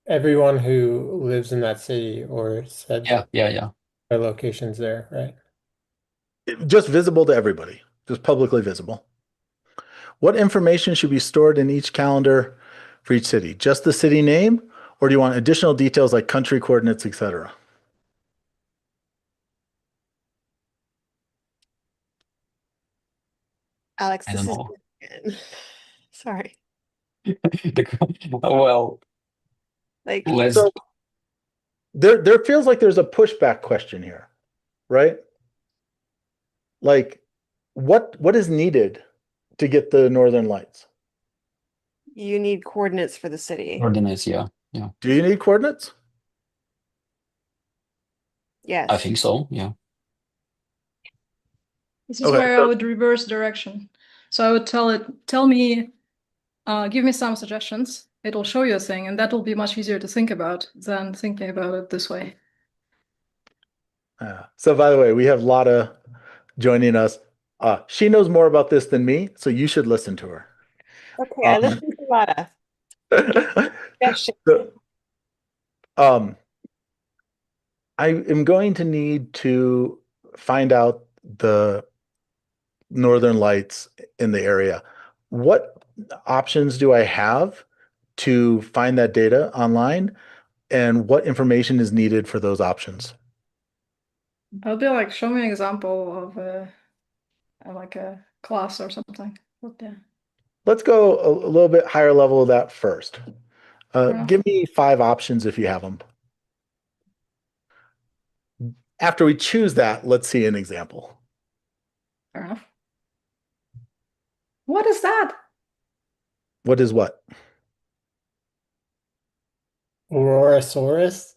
Everyone who lives in that city or said Yeah. their locations there, right? Just visible to everybody, just publicly visible. What information should be stored in each calendar for each city? Just the city name, or do you want additional details like country coordinates, etc.? Alex, I this don't is know. sorry. Well, Like let's. So there feels like there's a pushback question here, right? Like, what is needed to get the Northern Lights? you need coordinates for the city. Coordinates, yeah. Do you need coordinates? Yes. I think so, yeah. This is Okay, where so- I would reverse direction. So I would tell me, give me some suggestions. It'll show you a thing, and that will be much easier to think about than thinking about it this way. So by the way, we have Lotta joining us. She knows more about this than me, so you should listen to her. Okay, I listened to Lotta. Yes. So, I am going to need to find out the Northern Lights in the area. What options do I have to find that data online, and what information is needed for those options? I'll be like, show me an example of like a class or something. What the? Let's go a little bit higher level of that first. Yeah. Give me 5 options if you have them. After we choose that, let's see an example. Fair enough. What is that? What is what? Aurorasaurus?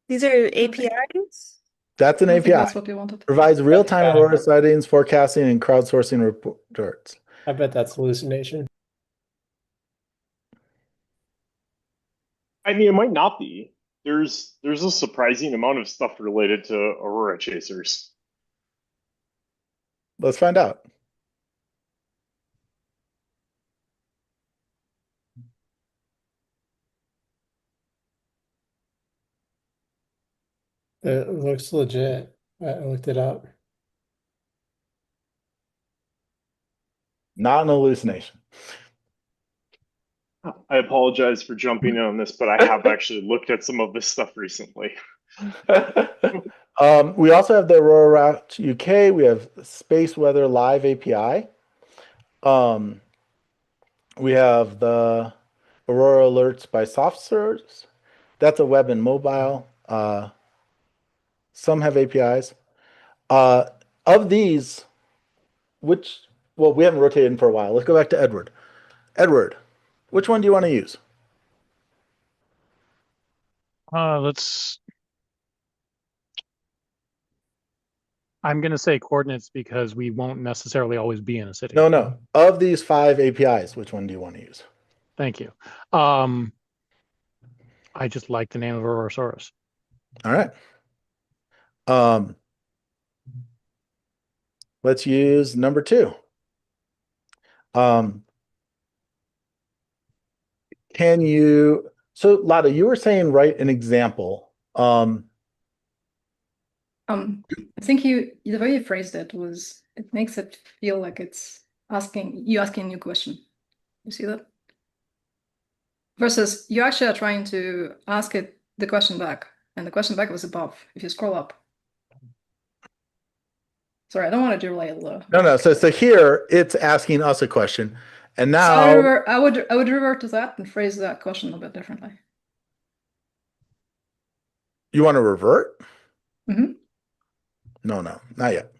These are APIs? That's an I think API. that's what we wanted. Provides real-time aurora sightings, forecasting, and crowdsourcing reports. I bet that's hallucination. I mean, it might not be. There's a surprising amount of stuff related to Aurora chasers. Let's find out. It looks legit. I looked it up. Not an hallucination. I apologize for jumping in on this, but I have actually looked at some of this stuff recently. We also have the Aurora Route UK. We have Space Weather Live API. We have the Aurora Alerts by SoftServe. That's a web and mobile. Some have APIs. Of these, well, we haven't rotated in for a while. Let's go back to Edward. Edward, which one do you want to use? I'm going to say coordinates because we won't necessarily always be in a city. No. Of these 5 APIs, which one do you want to use? Thank you. I just like the name of Aurorasaurus. All right. Let's use number 2. So Lotta, you were saying write an example. I think the way you phrased it was, it makes it feel like it's asking a new question. You see that? Versus you actually are trying to ask it the question back, and the question back was above. If you scroll up. Sorry, I don't want to derail the. No. So here it's asking us a question, and now So I would revert to that and phrase that question a bit differently. you want to revert? Mm-hmm. No, not yet.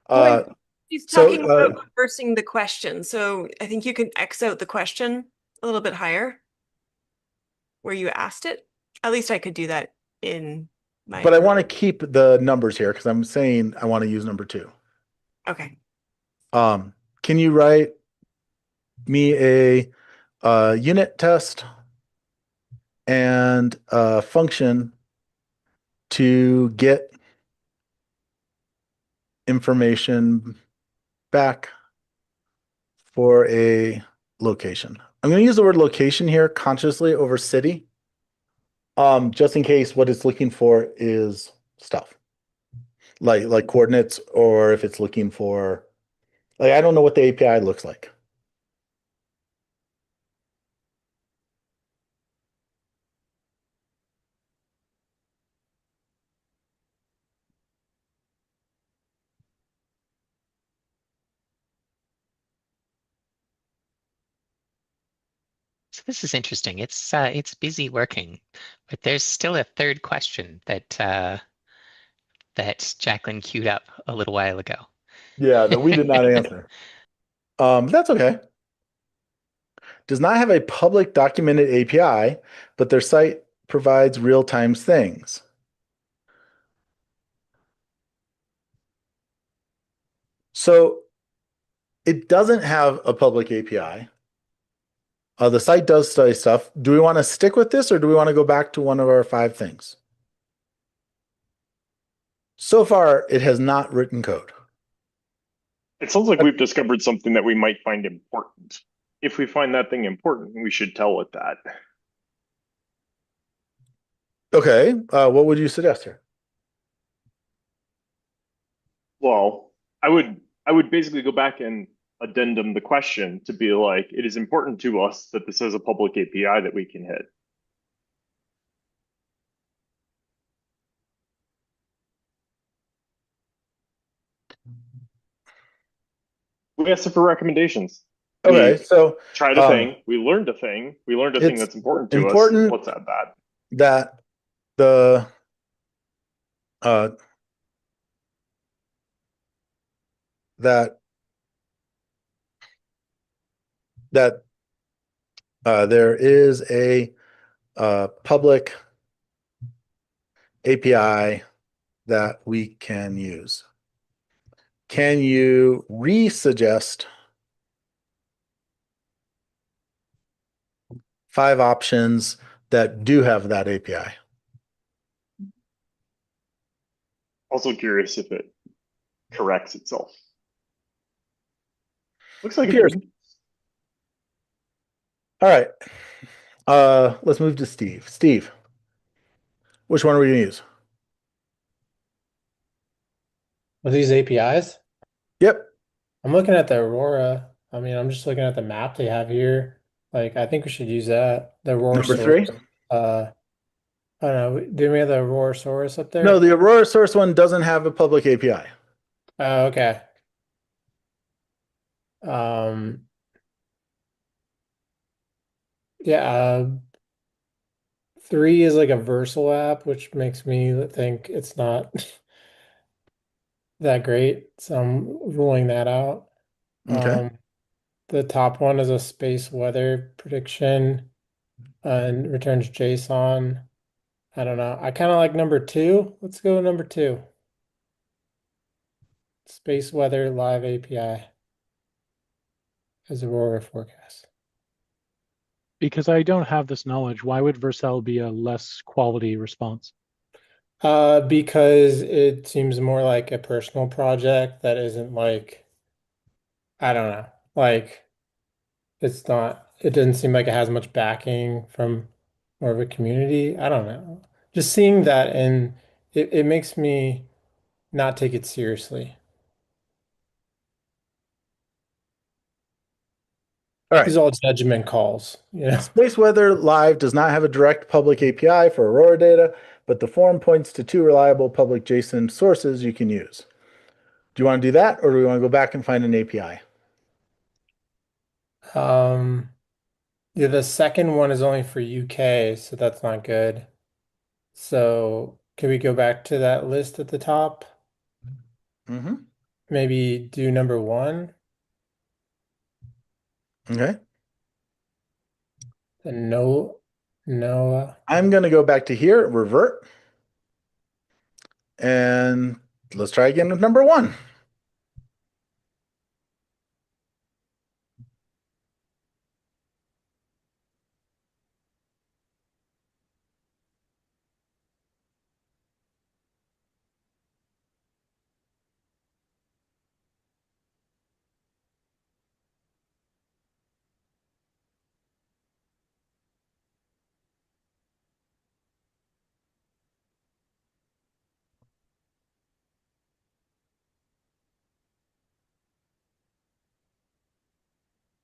Do He's So, talking about reversing the question. So I think you can X out the question a little bit higher where you asked it. At least I could do that in my. but I want to keep the numbers here because I'm saying I want to use number 2. Okay. Can you write me a unit test and a function to get information back for a location? I'm going to use the word location here consciously over city, just in case what it's looking for is stuff like coordinates, or if it's looking for, like, I don't know what the API looks like. So this is interesting. It's busy working, but there's still a third question that Jacqueline queued up a little while ago. Yeah, that we did not answer. That's okay. Does not have a public documented API, but their site provides real-time things. So it doesn't have a public API. The site does study stuff. Do we want to stick with this, or do we want to go back to one of our 5 things? So far, it has not written code. It sounds like we've discovered something that we might find important. If we find that thing important, we should tell it that. Okay, what would you suggest here? Well, I would basically go back and addendum the question to be like, it is important to us that this has a public API that we can hit. We asked it for recommendations. Okay, so tried a thing. We learned a thing. We learned a thing that's important to us. Let's add that. That the there is a public API that we can use. Can you re-suggest 5 options that do have that API? Also curious if it corrects itself. Looks like it. All right. Let's move to Steve. Steve, which one are we going to use? With these APIs? Yep. I'm looking at the Aurora. I mean, I'm just looking at the map they have here. Like, I think we should use that. The Aurora Number 3? I don't know. Do we have the Aurora Source up there? No, the Aurora Source one doesn't have a public API. Oh, okay. Yeah, 3 is like a Versal app, which makes me think it's not that great. So I'm ruling that out. Okay. The top one is a space weather prediction and returns JSON. I don't know. I kind of like number 2. Let's go with number 2. Space weather live API as Aurora forecast. Because I don't have this knowledge, why would Vercel be a less quality response? Because it seems more like a personal project that isn't like, I don't know, like it's not, it doesn't seem like it has much backing from more of a community. I don't know. Just seeing that, and it makes me not take it seriously. All right. These are all judgment calls. Yeah. Space Weather Live does not have a direct public API for Aurora data, but the form points to 2 reliable public JSON sources you can use. Do you want to do that, or do we want to go back and find an API? Yeah, the second one is only for UK, so that's not good. So can we go back to that list at the top? Mm-hmm. maybe do number one Okay. and no. I'm going to go back to here, revert. And let's try again with number one.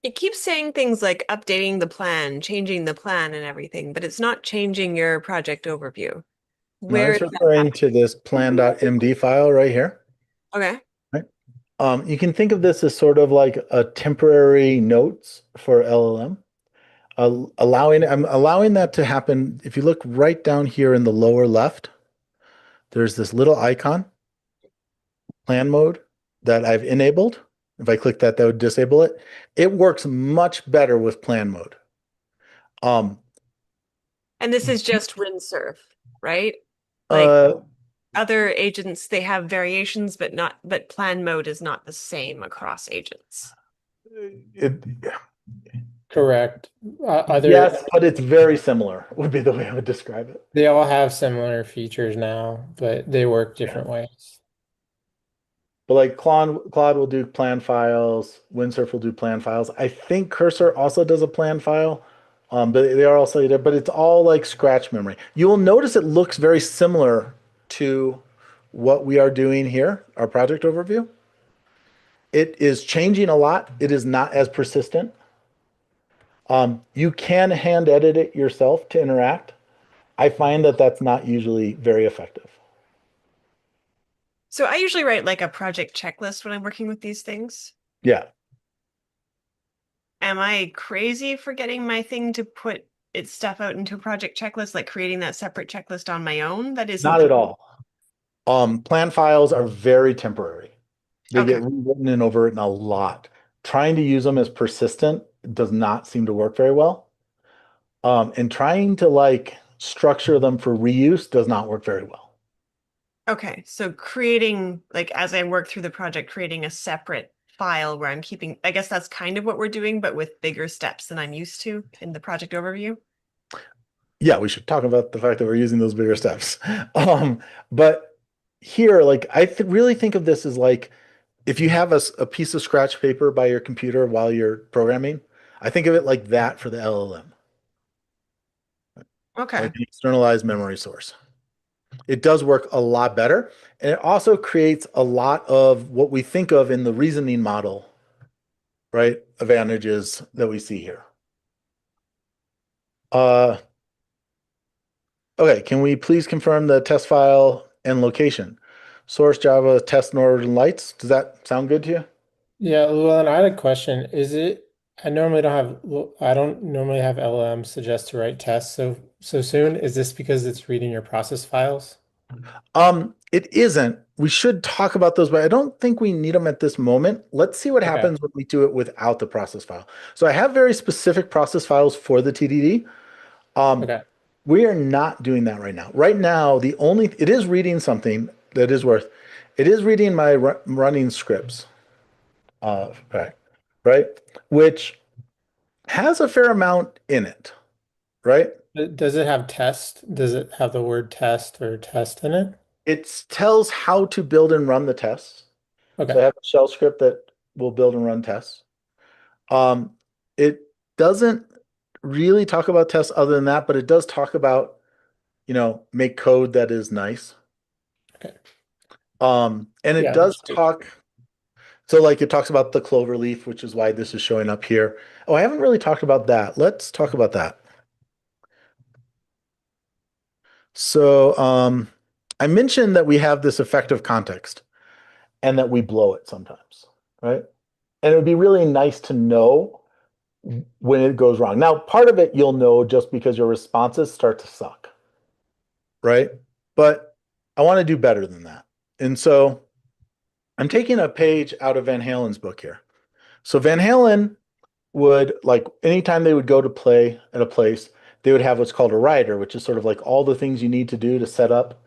It keeps saying things like updating the plan, changing the plan and everything, but it's not changing your project overview. No, Where it's is that referring to this plan.md file right here. happening? Okay. Right. You can think of this as sort of like a temporary notes for LLM. I'm allowing that to happen. If you look right down here in the lower left, there's this little icon, plan mode, that I've enabled. If I click that, that would disable it. It works much better with plan mode. And this is just rinserve, right? Like other agents, they have variations, but plan mode is not the same across agents. Correct. Yes, but it's very similar, would be the way I would describe it. They all have similar features now, but they work different ways. But like Claude will do plan files, Windsurf will do plan files. I think Cursor also does a plan file, but they are also there. But it's all like scratch memory. You will notice it looks very similar to what we are doing here, our project overview. It is changing a lot. It is not as persistent. You can hand edit it yourself to interact. I find that that's not usually very effective. So I usually write like a project checklist when I'm working with these things. Yeah. Am I crazy for getting my thing to put its stuff out into a project checklist, like creating that separate checklist on my own? That isn't Not at all. Plan files are very temporary. They Okay. get rewritten and overwritten a lot. Trying to use them as persistent does not seem to work very well. And trying to like structure them for reuse does not work very well. Okay, so creating, like as I work through the project, creating a separate file where I'm keeping, I guess that's kind of what we're doing, but with bigger steps than I'm used to in the project overview. Yeah, we should talk about the fact that we're using those bigger steps. But here, like really think of this as like if you have a piece of scratch paper by your computer while you're programming, I think of it like that for the LLM. Okay. Like an externalized memory source. It does work a lot better. And it also creates a lot of what we think of in the reasoning model, right? Advantages that we see here. Okay, can we please confirm the test file and location? Source Java test Northern Lights. Does that sound good to you? Yeah, Llewellyn, I had a question. I normally don't normally have LLM suggest to write tests so soon. Is this because it's reading your process files? It isn't. We should talk about those, but I don't think we need them at this moment. Let's see what happens when we do it without the process file. So I have very specific process files for the TDD. We are not doing that right now. Right now, it is reading something that is it is reading my running scripts, right? Which has a fair amount in it, right? Does it have test? Does it have the word test or test in it? It tells how to build and run the tests. Okay. So I have a shell script that will build and run tests. It doesn't really talk about tests other than that, but it does talk about, make code that is nice. Okay. And it does talk. So like it talks about the clover leaf, which is why this is showing up here. Oh, I haven't really talked about that. Let's talk about that. So I mentioned that we have this effective context and that we blow it sometimes, right? And it would be really nice to know when it goes wrong. Now, part of it you'll know just because your responses start to suck, right? But I want to do better than that. And so I'm taking a page out of Van Halen's book here. So Van Halen would, like, anytime they would go to play at a place, they would have what's called a rider, which is sort of like all the things you need to do to set up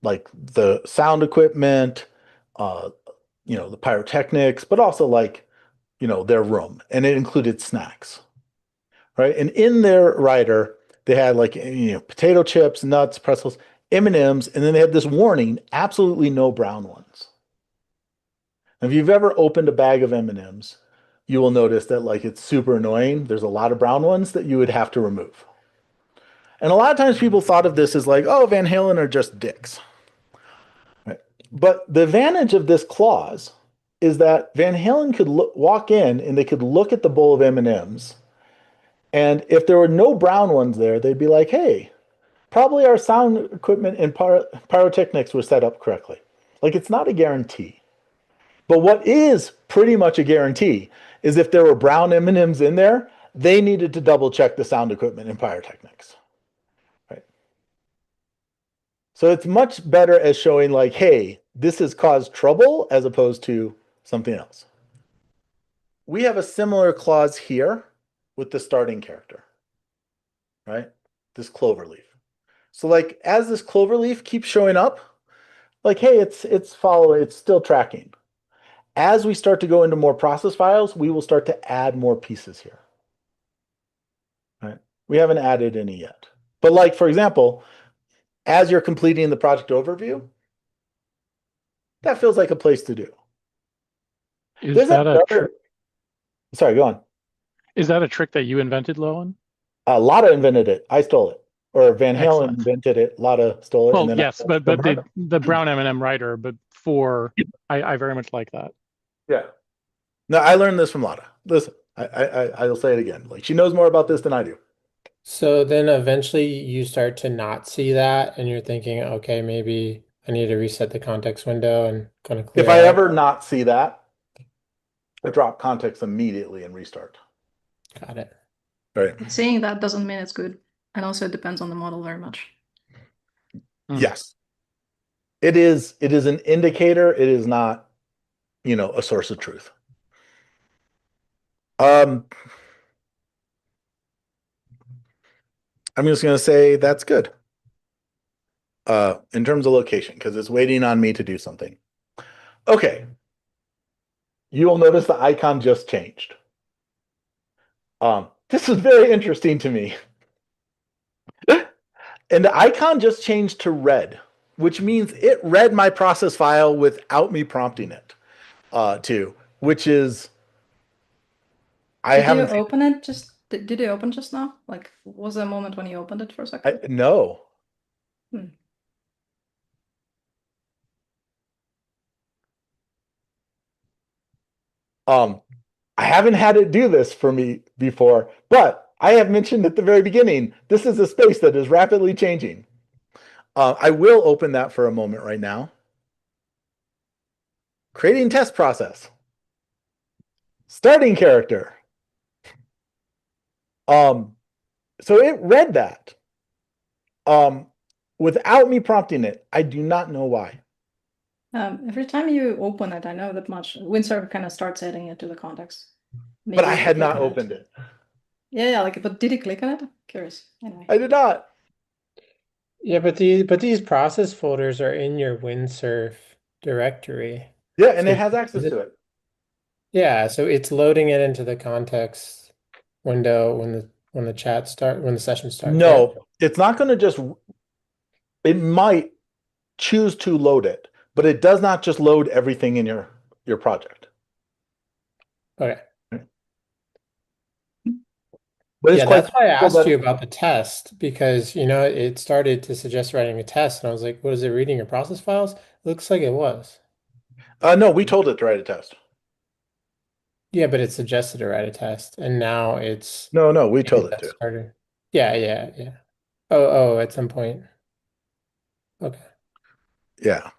like the sound equipment, uh, the pyrotechnics, but also like, their room. And it included snacks, right? And in their rider, they had like, potato chips, nuts, pretzels, M&Ms, and then they had this warning, absolutely no brown ones. If you've ever opened a bag of M&Ms, you will notice that like it's super annoying. There's a lot of brown ones that you would have to remove. And a lot of times people thought of this as like, oh, Van Halen are just dicks. Right? But the advantage of this clause is that Van Halen could walk in and they could look at the bowl of M&Ms. And if there were no brown ones there, they'd be like, hey, probably our sound equipment and pyrotechnics were set up correctly. Like, it's not a guarantee. But what is pretty much a guarantee is if there were brown M&Ms in there, they needed to double check the sound equipment and pyrotechnics. Right? So it's much better as showing like, hey, this has caused trouble as opposed to something else. We have a similar clause here with the starting character, right? This cloverleaf. So like as this cloverleaf keeps showing up, like, hey, it's following, it's still tracking. As we start to go into more process files, we will start to add more pieces here. Right? We haven't added any yet. But like, for example, as you're completing the project overview, that feels like a place to do. Is that Sorry, go on. Is that a trick that you invented, Llewellyn? Lotta invented it. I stole it. Or Van Halen Excellent. invented it. Lotta stole it. Well, and then yes, but the brown M&M writer, but I very much like that. Yeah. No, I learned this from Lotta. Listen, I'll say it again. Like, she knows more about this than I do. So then eventually you start to not see that and you're thinking, okay, maybe I need to reset the context window and kind of clear If I out. ever not see that, I drop context immediately and restart. Got it. Right. But saying that doesn't mean it's good. And also it depends on the model very much. Yes. It is an indicator. It is not, a source of truth. I'm just going to say that's good. In terms of location, because it's waiting on me to do something. Okay. You will notice the icon just changed. This is very interesting to me. And the icon just changed to red, which means it read my process file without me prompting it which is Did you open it did you open just now? Like, was there a moment when you opened it for a second? No. I haven't had it do this for me before, but I have mentioned at the very beginning, this is a space that is rapidly changing. I will open that for a moment right now. Creating test process. Starting character. So it read that without me prompting it. I do not know why. Every time you open it, I know that much. Windsurfer kind of starts adding it to the context. But I had not opened it. Yeah, like, but did he click on it? Curious. Anyway. I did not. Yeah, but these process folders are in your Windsurf directory. Yeah, and it has access to it. Yeah, so it's loading it into the context window when the session starts. No, right? it's not going to just. It might choose to load it, but it does not just load everything in your project. Okay. But yeah, that's why I asked you about the test, because it started to suggest writing a test, and I was like, "Was it reading your process files?" It looks like it was. No, we told it to write a test. Yeah, but it suggested to write a test, and now it's no, we told it to. Started. Yeah. Oh, at some point. Okay. Yeah.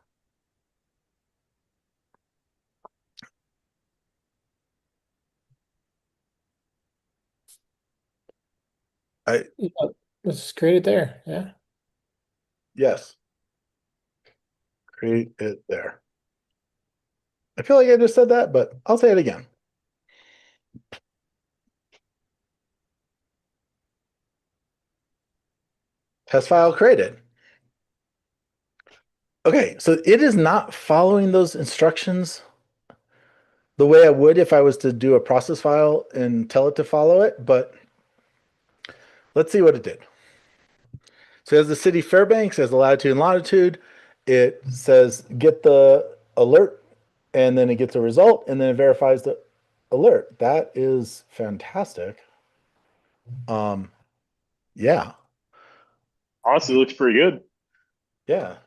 Let's create it there. Yeah. Yes. Create it there. I feel like I just said that, but I'll say it again. Test file created. Okay, so it is not following those instructions the way I would if I was to do a process file and tell it to follow it, but let's see what it did. So it has the city Fairbanks, has the latitude and longitude. It says get the alert, and then it gets a result, and then it verifies the alert. That is fantastic. Yeah. Honestly, looks pretty good. Yeah.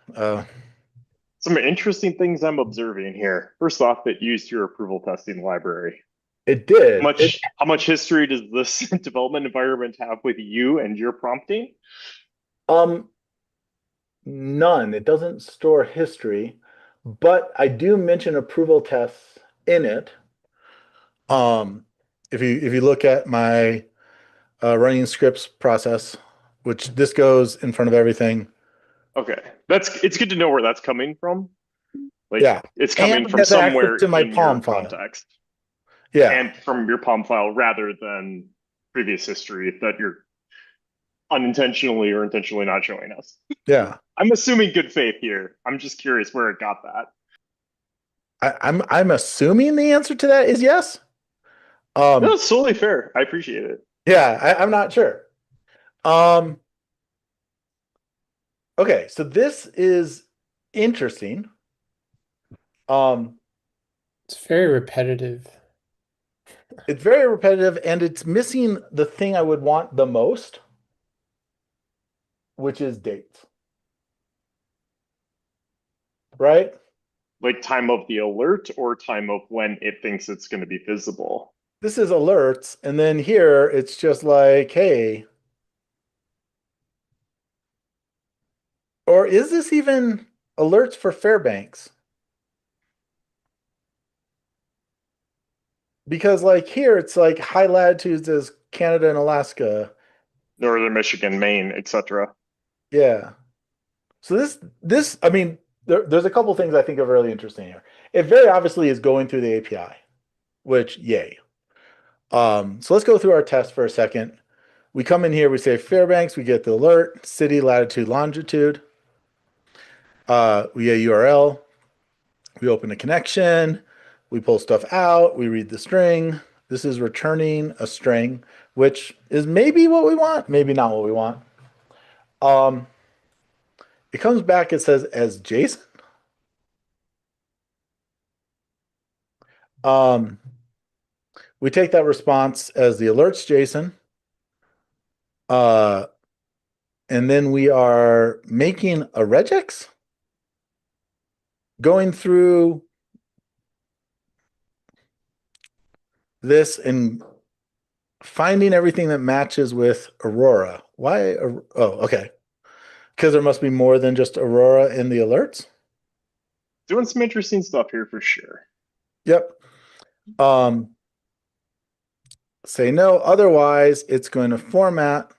Some interesting things I'm observing here. First off, it used your approval testing library. It did. How much history does this development environment have with you and your prompting? None. It doesn't store history, but I do mention approval tests in it. If you look at my running scripts process, which this goes in front of everything. Okay, it's good to know where that's coming from. Like, yeah, it's coming and from somewhere to my in POM your file. context. Yeah, and from your POM file rather than previous history that you're unintentionally or intentionally not showing us. Yeah, I'm assuming good faith here. I'm just curious where it got that. I'm assuming the answer to that is yes. No, it's totally fair. I appreciate it. Yeah, I'm not sure. Okay, so this is interesting. It's very repetitive. It's very repetitive, and it's missing the thing I would want the most, which is dates. Right? Like time of the alert or time of when it thinks it's going to be visible. This is alerts, and then here it's just like, hey. Or is this even alerts for Fairbanks? Because like here, it's like high latitudes as Canada and Alaska. Northern Michigan, Maine, etc. Yeah. So this, I mean, there's a couple things I think are really interesting here. It very obviously is going through the API, which yay. So let's go through our test for a second. We come in here, we say Fairbanks, we get the alert, city, latitude, longitude. We get a URL. We open a connection. We pull stuff out. We read the string. This is returning a string, which is maybe what we want, maybe not what we want. It comes back, it says as JSON. We take that response as the alerts JSON. And then we are making a regex, going through this and finding everything that matches with Aurora. Why? Oh, okay. Because there must be more than just Aurora in the alerts. Doing some interesting stuff here for sure. Yep. Say no. Otherwise, it's going to format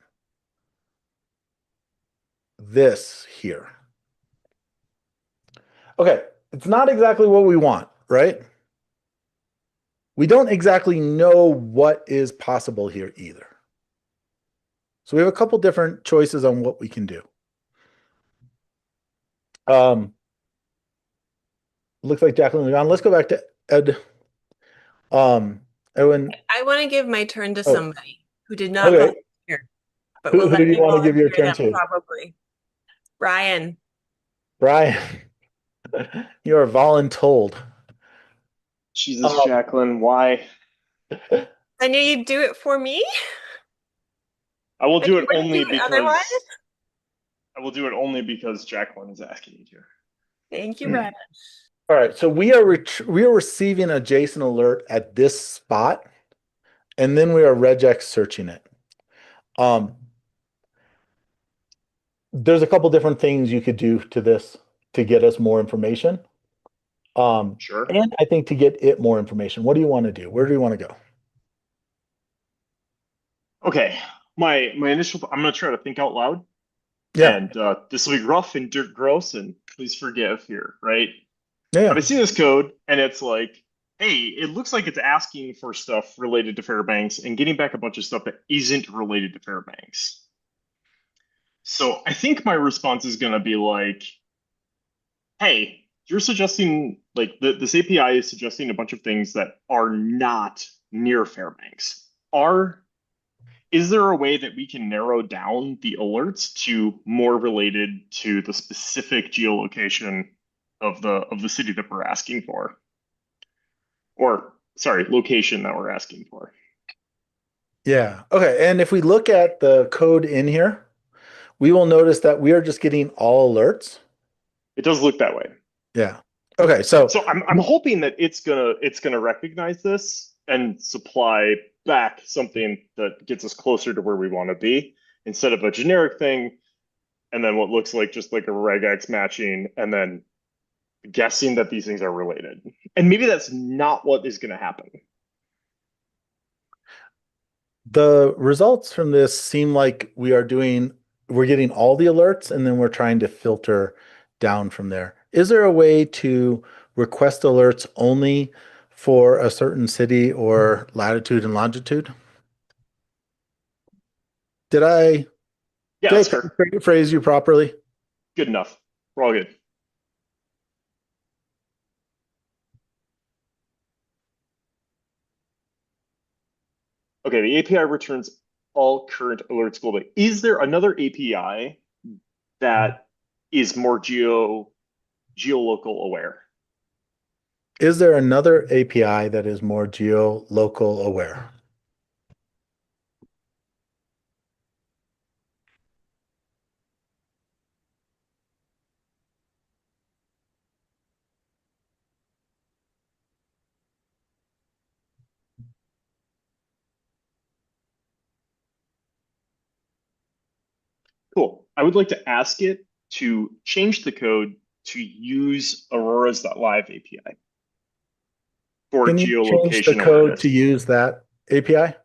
this here. Okay. It's not exactly what we want, right? We don't exactly know what is possible here either. So we have a couple different choices on what we can do. Looks like Jacqueline was on. Let's go back to Ed. Edwin. I want to give my turn to somebody who did not Okay. volunteer, but Who do you want to give your turn to? Probably Brian. Brian, you are voluntold. Jesus, Jacqueline, why? I knew you'd do it for me. I will do it only because otherwise? I will do it only because Jacqueline is asking me to. Thank you, Brian. All right, so we are receiving a JSON alert at this spot, and then we are regex searching it. There's a couple different things you could do to this to get us more information. Sure. And I think to get it more information. What do you want to do? Where do you want to go? Okay, my initial. I'm gonna try to think out loud. Yeah. And this will be rough and gross, and please forgive here, right? Yeah. But I see this code and it's like, hey, it looks like it's asking for stuff related to Fairbanks and getting back a bunch of stuff that isn't related to Fairbanks. So I think my response is going to be like, hey, you're suggesting, like, this API is suggesting a bunch of things that are not near Fairbanks. Is there a way that we can narrow down the alerts to more related to the specific geolocation of the city that we're asking for? Or sorry, location that we're asking for. Yeah. Okay. And if we look at the code in here, we will notice that we are just getting all alerts. It does look that way. Yeah. Okay. So I'm hoping that it's gonna recognize this and supply back something that gets us closer to where we want to be instead of a generic thing and then what looks like just like a regex matching and then guessing that these things are related. And maybe that's not what is going to happen. the results from this seem like we're getting all the alerts and then we're trying to filter down from there. Is there a way to request alerts only for a certain city or latitude and longitude? Did that's I fair. phrase you properly? Good enough. We're all good. Okay, the API returns all current alerts globally. Is there another API that is more geolocal aware? Is there another API that is more geo-local aware? Cool. I would like to ask it to change the code to use Aurora's.live API for Can you change the geolocation code to awareness. use that API?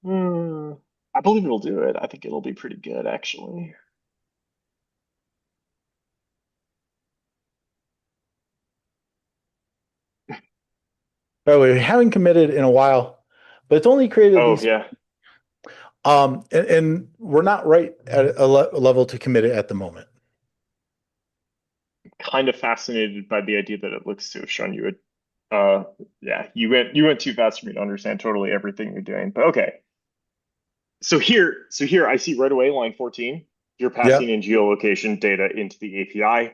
I believe it'll do it. I think it'll be pretty good, actually. Oh, we haven't committed in a while, but it's only created Oh, these. yeah. And we're not right at a level to commit it at the moment. Kind of fascinated by the idea that it looks to have shown you it. Yeah, you went too fast for me to understand totally everything you're doing. But okay. So here I see right away line 14. You're passing Yep. in geolocation data into the API.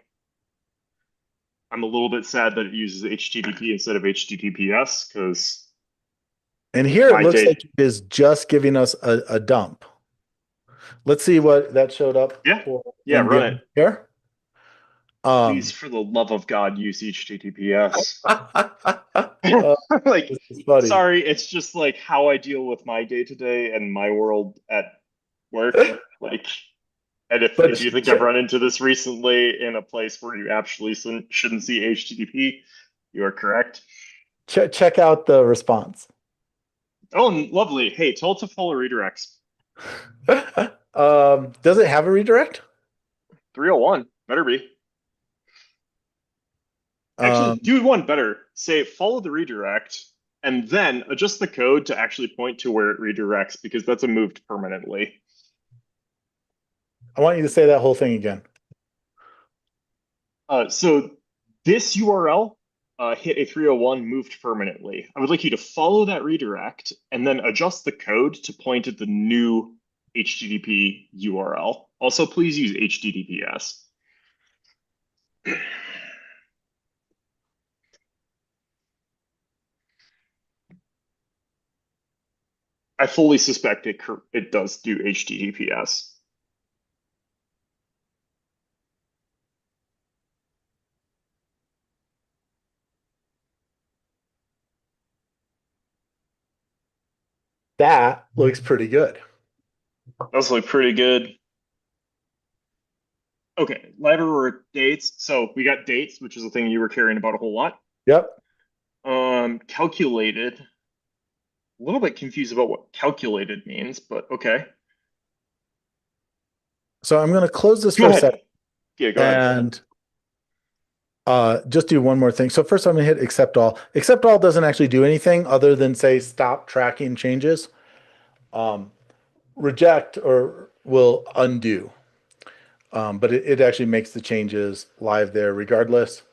I'm a little bit sad that it uses HTTP instead of HTTPS because And here it my looks data. like it is just giving us a dump. Let's see what that showed up Yeah, for yeah, in run it. here. Please, for the love of God, use HTTPS. Like, this is funny. sorry, it's just like how I deal with my day to day and my world at work. Like, and But if you think I've run into this recently in a place where you actually shouldn't see HTTP, you are correct. check out the response. Oh, lovely. Hey, tell it to follow redirects. Does it have a redirect? 301, better be. Actually, do one better. Say follow the redirect and then adjust the code to actually point to where it redirects because that's a moved permanently. I want you to say that whole thing again. So this URL hit a 301 moved permanently. I would like you to follow that redirect and then adjust the code to point at the new HTTP URL. Also, please use HTTPS. I fully suspect it does do HTTPS. That looks pretty good. Those look pretty good. Okay, library dates. So we got dates, which is a thing you were caring about a whole lot. Yep. Calculated. A little bit confused about what calculated means, but okay. So I'm going to close this Go for a ahead. second Yeah, go ahead. and just do one more thing. So first I'm going to hit accept all. Accept all doesn't actually do anything other than say stop tracking changes. Reject or will undo. But it actually makes the changes live there regardless.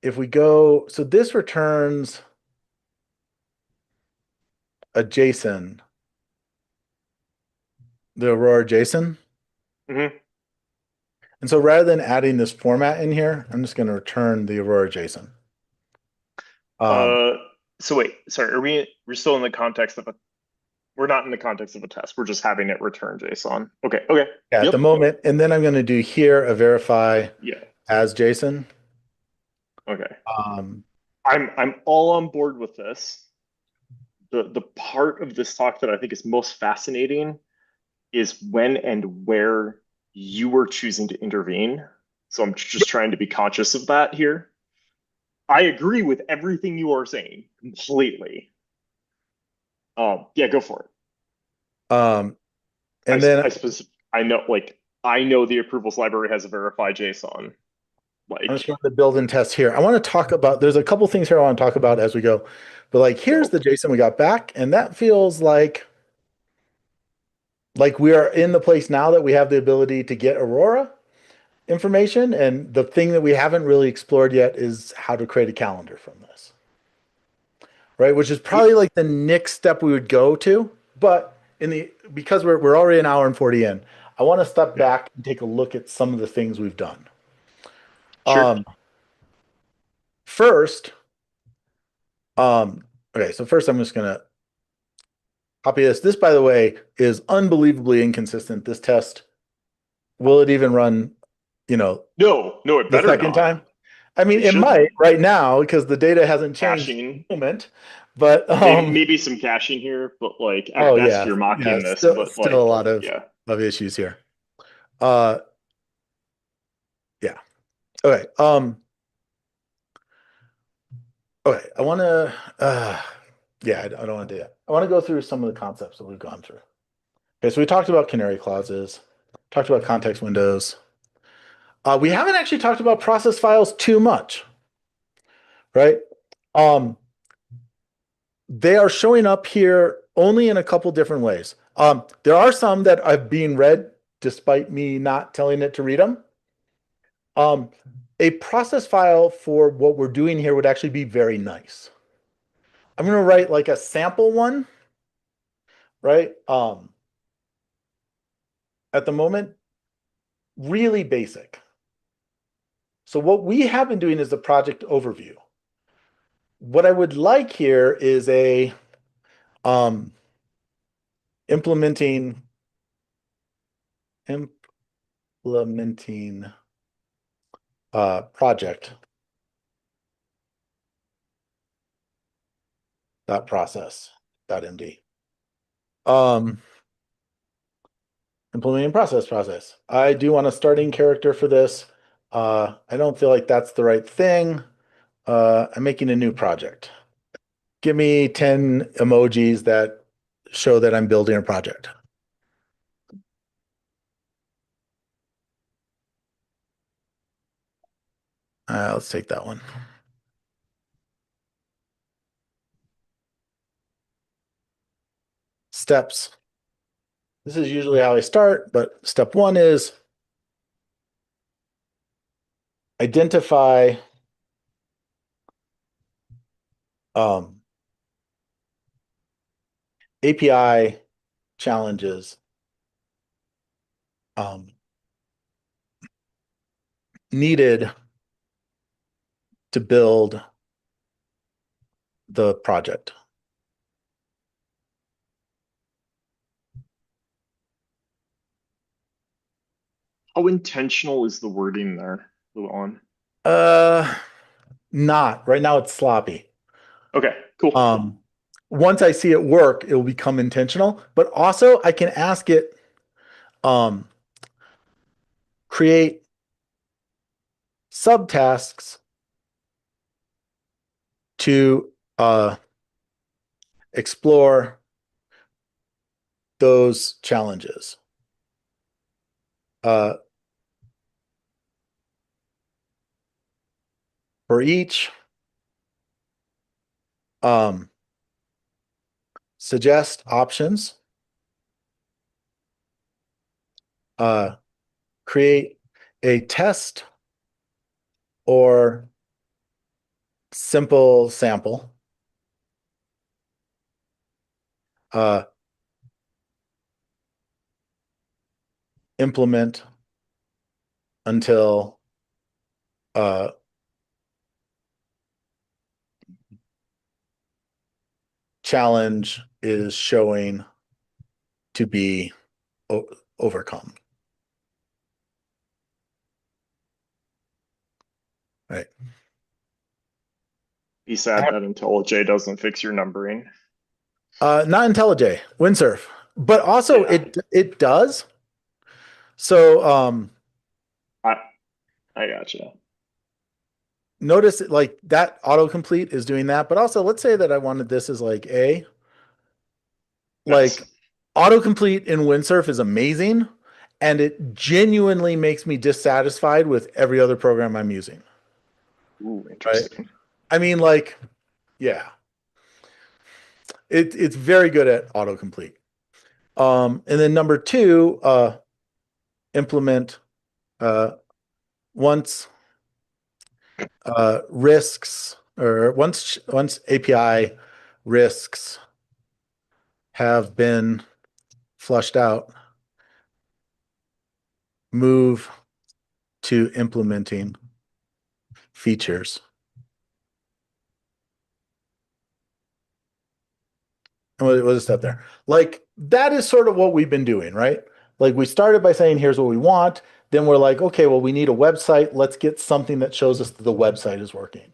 If we go, so this returns a JSON, the Aurora JSON. Mm-hmm. And so rather than adding this format in here, I'm just going to return the Aurora JSON. So wait, sorry, we're still in the context of we're not in the context of a test. We're just having it return JSON. Okay. Yeah, Yep. at the moment. And then I'm going to do here a verify as JSON. Okay. I'm all on board with this. The part of this talk that I think is most fascinating is when and where you were choosing to intervene. So I'm just trying to be conscious of that here. I agree with everything you are saying completely. Yeah, go for it. I know the approvals library has a verify JSON. I'm just going to build and test here. I want to talk about, there's a couple things here I want to talk about as we go. But like, here's the JSON we got back. And that feels like we are in the place now that we have the ability to get Aurora information. And the thing that we haven't really explored yet is how to create a calendar from this. Right? Which is probably like the next step we would go to. But because we're already an hour and 40 in, I want to step back and take a look at some of the things we've done. Sure. First, okay, so first I'm just gonna copy this. This, by the way, is unbelievably inconsistent. This test, will it even run, No, it better the second not. time? I mean, it might right now because the data hasn't changed Caching. at the moment, but maybe some caching here, but like at best you're mocking this. Still, but a lot of issues here. Yeah. Okay. Okay. I want to. I don't want to do that. I want to go through some of the concepts that we've gone through. Okay, so we talked about canary clauses, talked about context windows. We haven't actually talked about process files too much, right? They are showing up here only in a couple different ways. There are some that are being read despite me not telling it to read them. A process file for what we're doing here would actually be very nice. I'm going to write like a sample one, right? At the moment, really basic. So what we have been doing is the project overview. What I would like here is a implementing project process.md. Implementing process. I do want a starting character for this. I don't feel like that's the right thing. I'm making a new project. Give me 10 emojis that show that I'm building a project. Let's take that one. Steps. This is usually how I start, but step one is identify API challenges needed to build the project. How intentional is the wording there, Llewellyn? Not. Right now it's sloppy. Okay, cool. Once I see it work, it will become intentional. But also I can ask it create subtasks to explore those challenges. For each, suggest options, create a test or simple sample, implement until challenge is showing to be overcome. Right. Be sad that IntelliJ doesn't fix your numbering. Not IntelliJ, Windsurf, but also Yeah. it does. So I gotcha. Notice like that autocomplete is doing that, but also let's say that I wanted this as like A. Nice. Like autocomplete in Windsurf is amazing, and it genuinely makes me dissatisfied with every other program I'm using. Ooh, interesting. Right? I mean, like, yeah. It's very good at autocomplete. And then number 2, implement once risks or once API risks have been flushed out, move to implementing features. And what is that there? Like that is sort of what we've been doing, right? Like we started by saying, here's what we want. Then we're like, okay, well, we need a website. Let's get something that shows us that the website is working.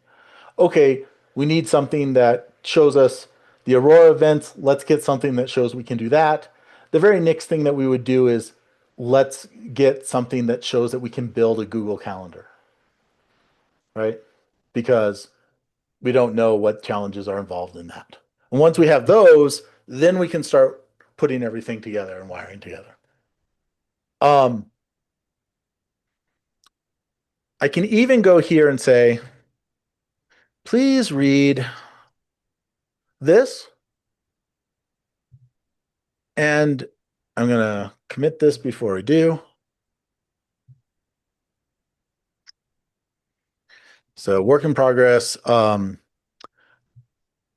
Okay, we need something that shows us the Aurora events. Let's get something that shows we can do that. The very next thing that we would do is let's get something that shows that we can build a Google Calendar, right? Because we don't know what challenges are involved in that. And once we have those, then we can start putting everything together and wiring together. I can even go here and say, please read this. And I'm going to commit this before we do. So work in progress,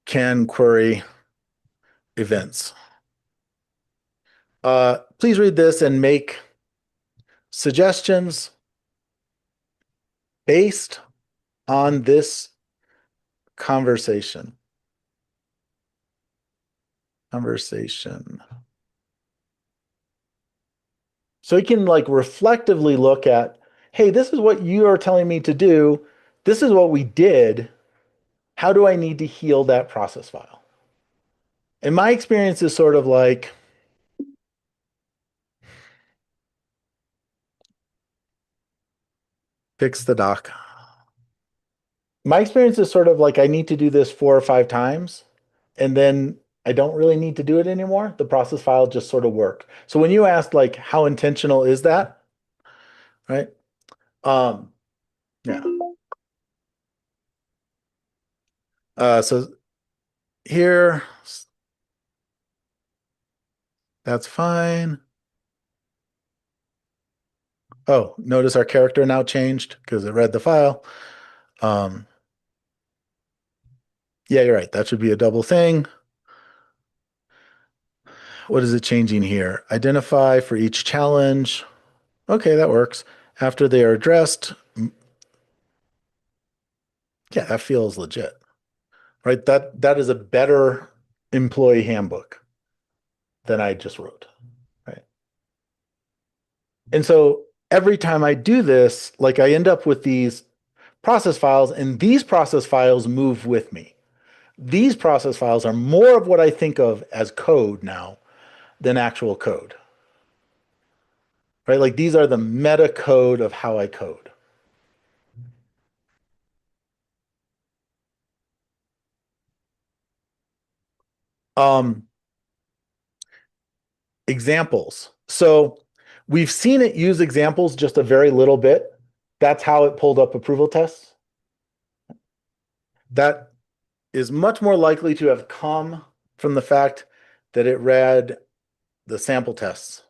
can query events. Please read this and make suggestions based on this conversation. So you can like reflectively look at, hey, this is what you are telling me to do. This is what we did. How do I need to heal that process file? And my experience is sort of like, fix the doc. My experience is sort of like I need to do this 4 or 5 times, and then I don't really need to do it anymore. The process file just sort of worked. So when you asked like how intentional is that, right? Yeah. So here, that's fine. Oh, notice our character now changed because it read the file. Yeah, you're right. That should be a double thing. What is it changing here? Identify for each challenge. Okay, that works. After they are addressed. Yeah, that feels legit. Right? That is a better employee handbook than I just wrote. Right. And so every time I do this, like I end up with these process files, and these process files move with me. These process files are more of what I think of as code now than actual code. Right? Like these are the meta code of how I code. examples. So we've seen it use examples just a very little bit. That's how it pulled up approval tests. That is much more likely to have come from the fact that it read the sample tests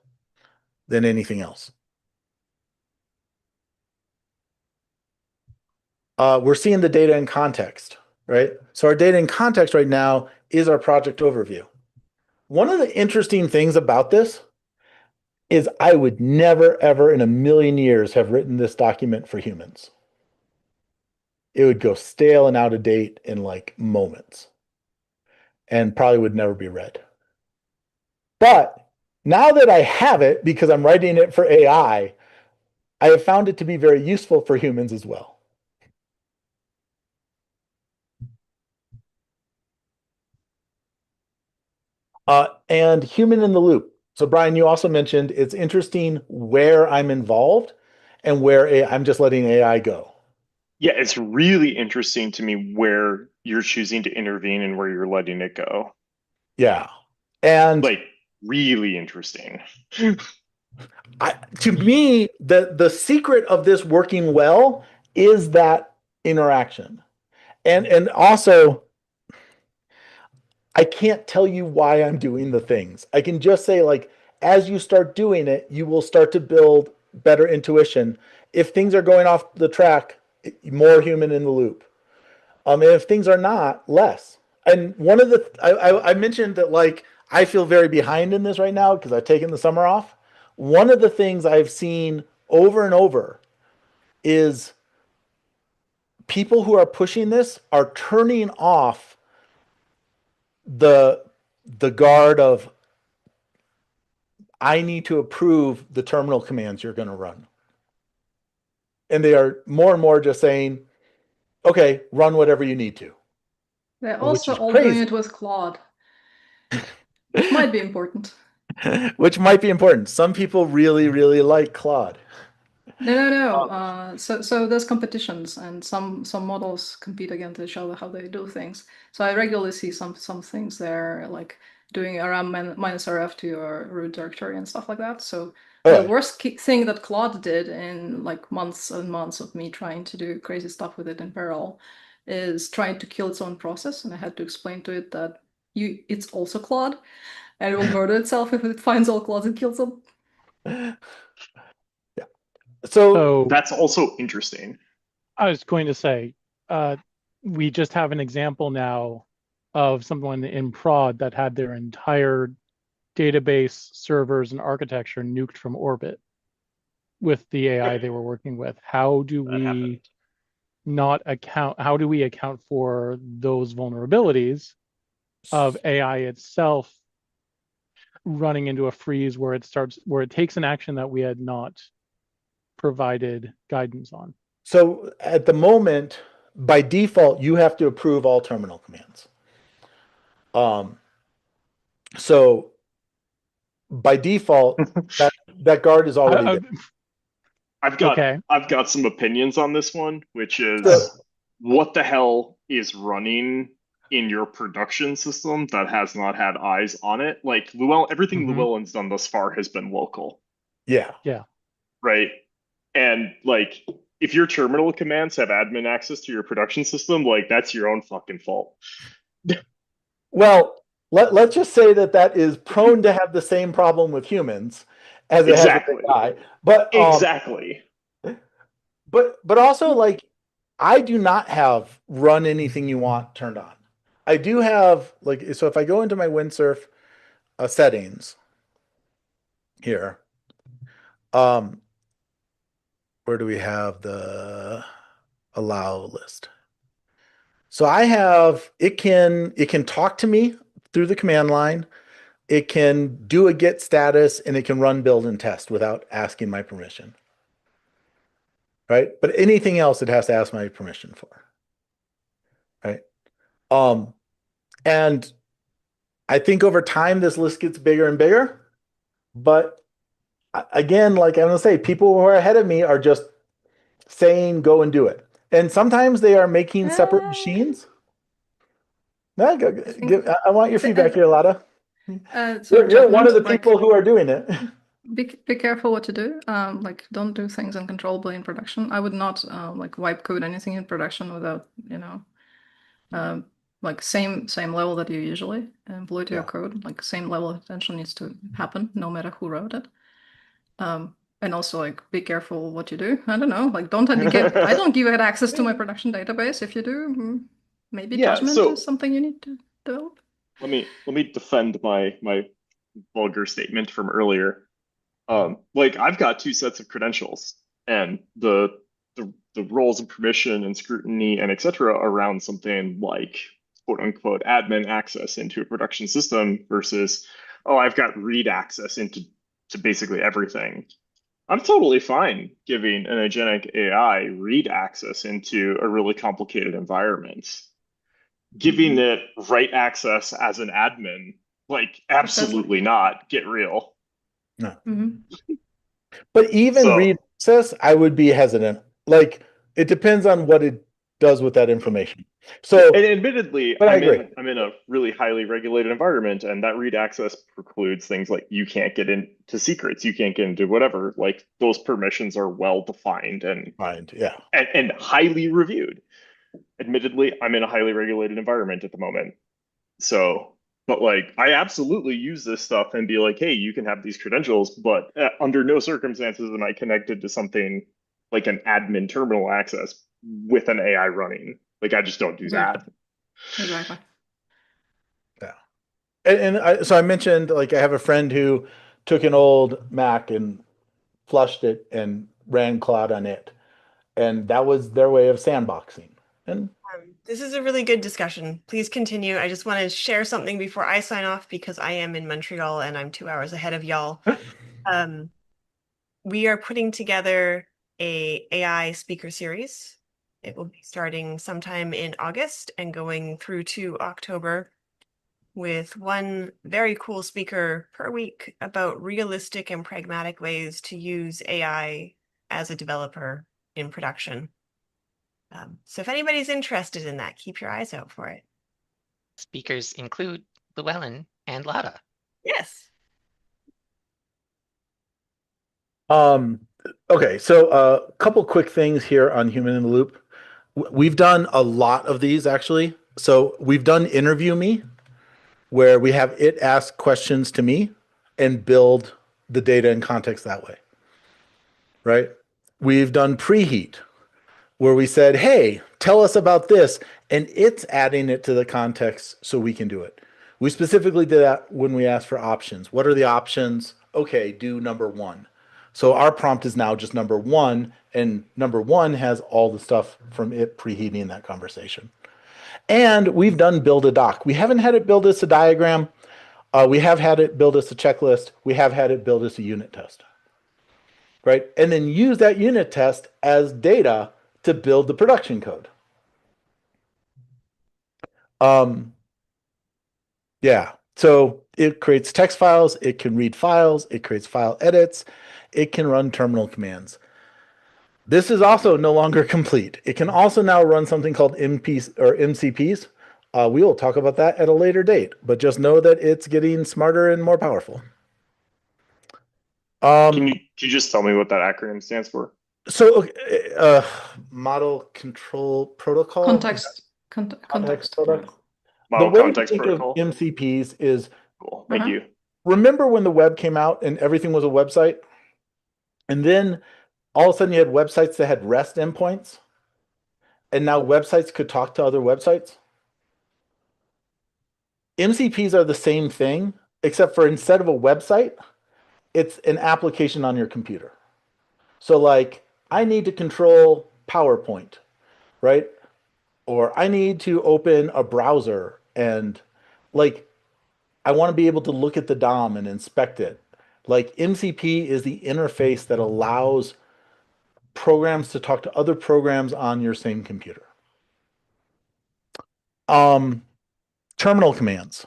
than anything else. We're seeing the data in context, right? So our data in context right now is our project overview. One of the interesting things about this is I would never, ever in a million years have written this document for humans. It would go stale and out of date in like moments and probably would never be read. But now that I have it, because I'm writing it for AI, I have found it to be very useful for humans as well. And human in the loop. So Brian, you also mentioned it's interesting where I'm involved and where I'm just letting AI go. Yeah, it's really interesting to me where you're choosing to intervene and where you're letting it go. Yeah. And like really interesting. To me, the secret of this working well is that interaction. And also, I can't tell you why I'm doing the things. I can just say, like, as you start doing it, you will start to build better intuition. If things are going off the track, more human in the loop. And if things are not, less. And one of the I mentioned that, like, I feel very behind in this right now because I've taken the summer off. One of the things I've seen over and over is people who are pushing this are turning off the guard of I need to approve the terminal commands you're going to run. And they are more and more just saying, okay, run whatever you need to. They're Which also is all crazy. doing it with Claude. Which might be important. Which might be important. Some people really, really like Claude. No. So there's competitions, and some models compete against each other how they do things. So I regularly see some things there, like doing around minus RF to your root directory and stuff like that. So the worst thing that Claude did in like months and months of me trying to do crazy stuff with it in parallel is trying to kill its own process, and I had to explain to it that it's also Claude, and it will murder itself if it finds all Claudes and kills them. Yeah. So that's also interesting. I was going to say, we just have an example now of someone in prod that had their entire database, servers, and architecture nuked from orbit with the AI they were working with. How do we account for those vulnerabilities of AI itself running into a freeze where it takes an action that we had not provided guidance on? So at the moment, by default, you have to approve all terminal commands. So by default, that guard is already there. I've got some opinions on this one, which is what the hell is running in your production system that has not had eyes on it? Like everything Llewellyn's done thus far has been local. Yeah. Yeah. Right. And like if your terminal commands have admin access to your production system, like that's your own fucking fault. Well, let's just say that is prone to have the same problem with humans as it has with AI. But exactly. But also, like, I do not have run anything you want turned on. I do have, like, so if I go into my windsurf settings here, where do we have the allow list? So I have, it can talk to me through the command line. It can do a get status, and it can run build and test without asking my permission. Right? But anything else it has to ask my permission for. Right? And I think over time this list gets bigger and bigger. But again, like I'm gonna say, people who are ahead of me are just saying go and do it. And sometimes they are making separate machines. No, I want your feedback here, Lada. So You're one of the judgment, like, people who are doing it. be careful what you do. Like, don't do things uncontrollably in production. I would not like wipe code anything in production without, you know, like same level that you usually employ to your code. Like same level of attention needs to happen no matter who wrote it. And also, like, be careful what you do. I don't know, like, I don't give it access to my production database. If you do, maybe judgment is something you need to develop. Let me defend my vulgar statement from earlier. Like I've got two sets of credentials, and the roles of permission and scrutiny and etc. around something like quote unquote admin access into a production system versus, oh, I've got read access into basically everything. I'm totally fine giving an agentic AI read access into a really complicated environment. Giving it write access as an admin, like absolutely not. Get real. No. Mm-hmm. But even read access, I would be hesitant. Like it depends on what it does with that information. So, and admittedly, but I agree. I'm in a really highly regulated environment, and that read access precludes things like you can't get into secrets, you can't get into whatever. Like those permissions are well defined and highly reviewed. Admittedly, I'm in a highly regulated environment at the moment. So, but like, I absolutely use this stuff and be like, hey, you can have these credentials, but under no circumstances am I connected to something like an admin terminal access with an AI running. Like, I just don't do that. Exactly. Yeah. So I mentioned, like, I have a friend who took an old Mac and flushed it and ran Cloud on it. And that was their way of sandboxing. And this is a really good discussion. Please continue. I just want to share something before I sign off because I am in Montreal and I'm 2 hours ahead of y'all. We are putting together a AI speaker series. It will be starting sometime in August and going through to October with one very cool speaker per week about realistic and pragmatic ways to use AI as a developer in production. So if anybody's interested in that, keep your eyes out for it. Speakers include Llewellyn and Lada. Yes. Okay, so a couple quick things here on Human in the Loop. We've done a lot of these actually. So we've done Interview Me, where we have it ask questions to me and build the data and context that way. Right? We've done Preheat, where we said, hey, tell us about this, and it's adding it to the context so we can do it. We specifically did that when we asked for options. What are the options? Okay, do number one. So our prompt is now just number one, and number one has all the stuff from it preheating that conversation. And we've done build a doc. We haven't had it build us a diagram. We have had it build us a checklist. We have had it build us a unit test. Right? And then use that unit test as data to build the production code. Yeah. So it creates text files, it can read files, it creates file edits, it can run terminal commands. This is also no longer complete. It can also now run something called MPs or MCPs. We will talk about that at a later date, but just know that it's getting smarter and more powerful. Can you just tell me what that acronym stands for? So, model control protocol. Context protocol. Model the way context to think protocol. of MCPs is cool. Thank you. Remember when the web came out and everything was a website, and then all of a sudden you had websites that had REST endpoints, and now websites could talk to other websites. MCPs are the same thing, except for instead of a website, it's an application on your computer. So like, I need to control PowerPoint, right? Or I need to open a browser and like, I want to be able to look at the DOM and inspect it. Like MCP is the interface that allows programs to talk to other programs on your same computer. Terminal commands.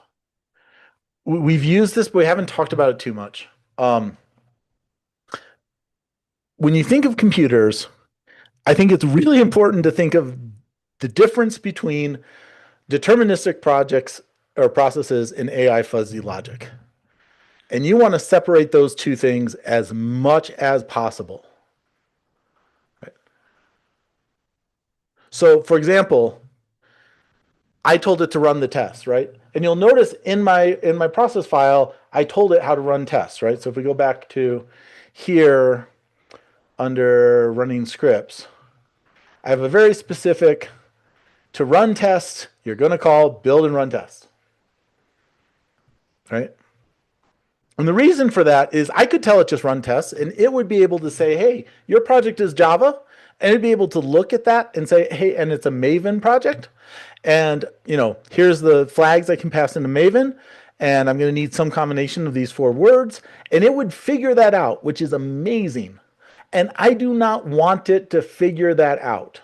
We've used this, but we haven't talked about it too much. When you think of computers, I think it's really important to think of the difference between deterministic projects or processes in AI fuzzy logic. And you want to separate those two things as much as possible. Right? So, for example, I told it to run the test, right? And you'll notice in my process file, I told it how to run tests, right? So if we go back to here under running scripts, I have a very specific to run tests, you're going to call build and run tests, right? And the reason for that is I could tell it just run tests and it would be able to say, hey, your project is Java. And it'd be able to look at that and say, hey, and it's a Maven project. And, you know, here's the flags I can pass into Maven. And I'm going to need some combination of these 4 words. And it would figure that out, which is amazing. And I do not want it to figure that out.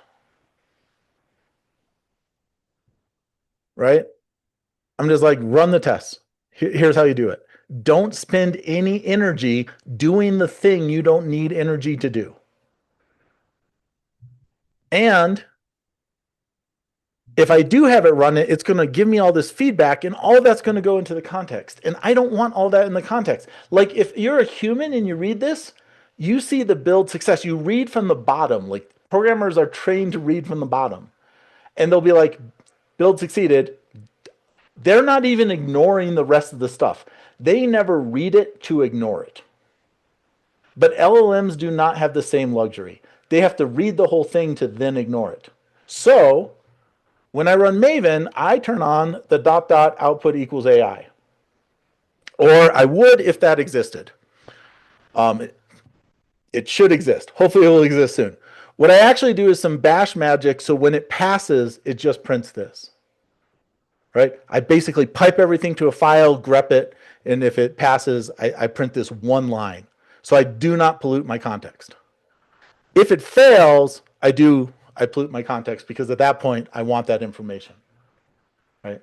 Right? I'm just like, run the tests. Here's how you do it. Don't spend any energy doing the thing you don't need energy to do. And if I do have it run it, it's going to give me all this feedback and all that's going to go into the context. And I don't want all that in the context. Like if you're a human and you read this, you see the build success. You read from the bottom. Like programmers are trained to read from the bottom. And they'll be like, build succeeded. They're not even ignoring the rest of the stuff. They never read it to ignore it. But LLMs do not have the same luxury. They have to read the whole thing to then ignore it. So when I run Maven, I turn on the ... output equals AI. Or I would if that existed. It should exist. Hopefully it will exist soon. What I actually do is some bash magic, so when it passes, it just prints this. Right? I basically pipe everything to a file, grep it, and if it passes, I print this one line. So I do not pollute my context. If it fails, I pollute my context because at that point, I want that information. Right?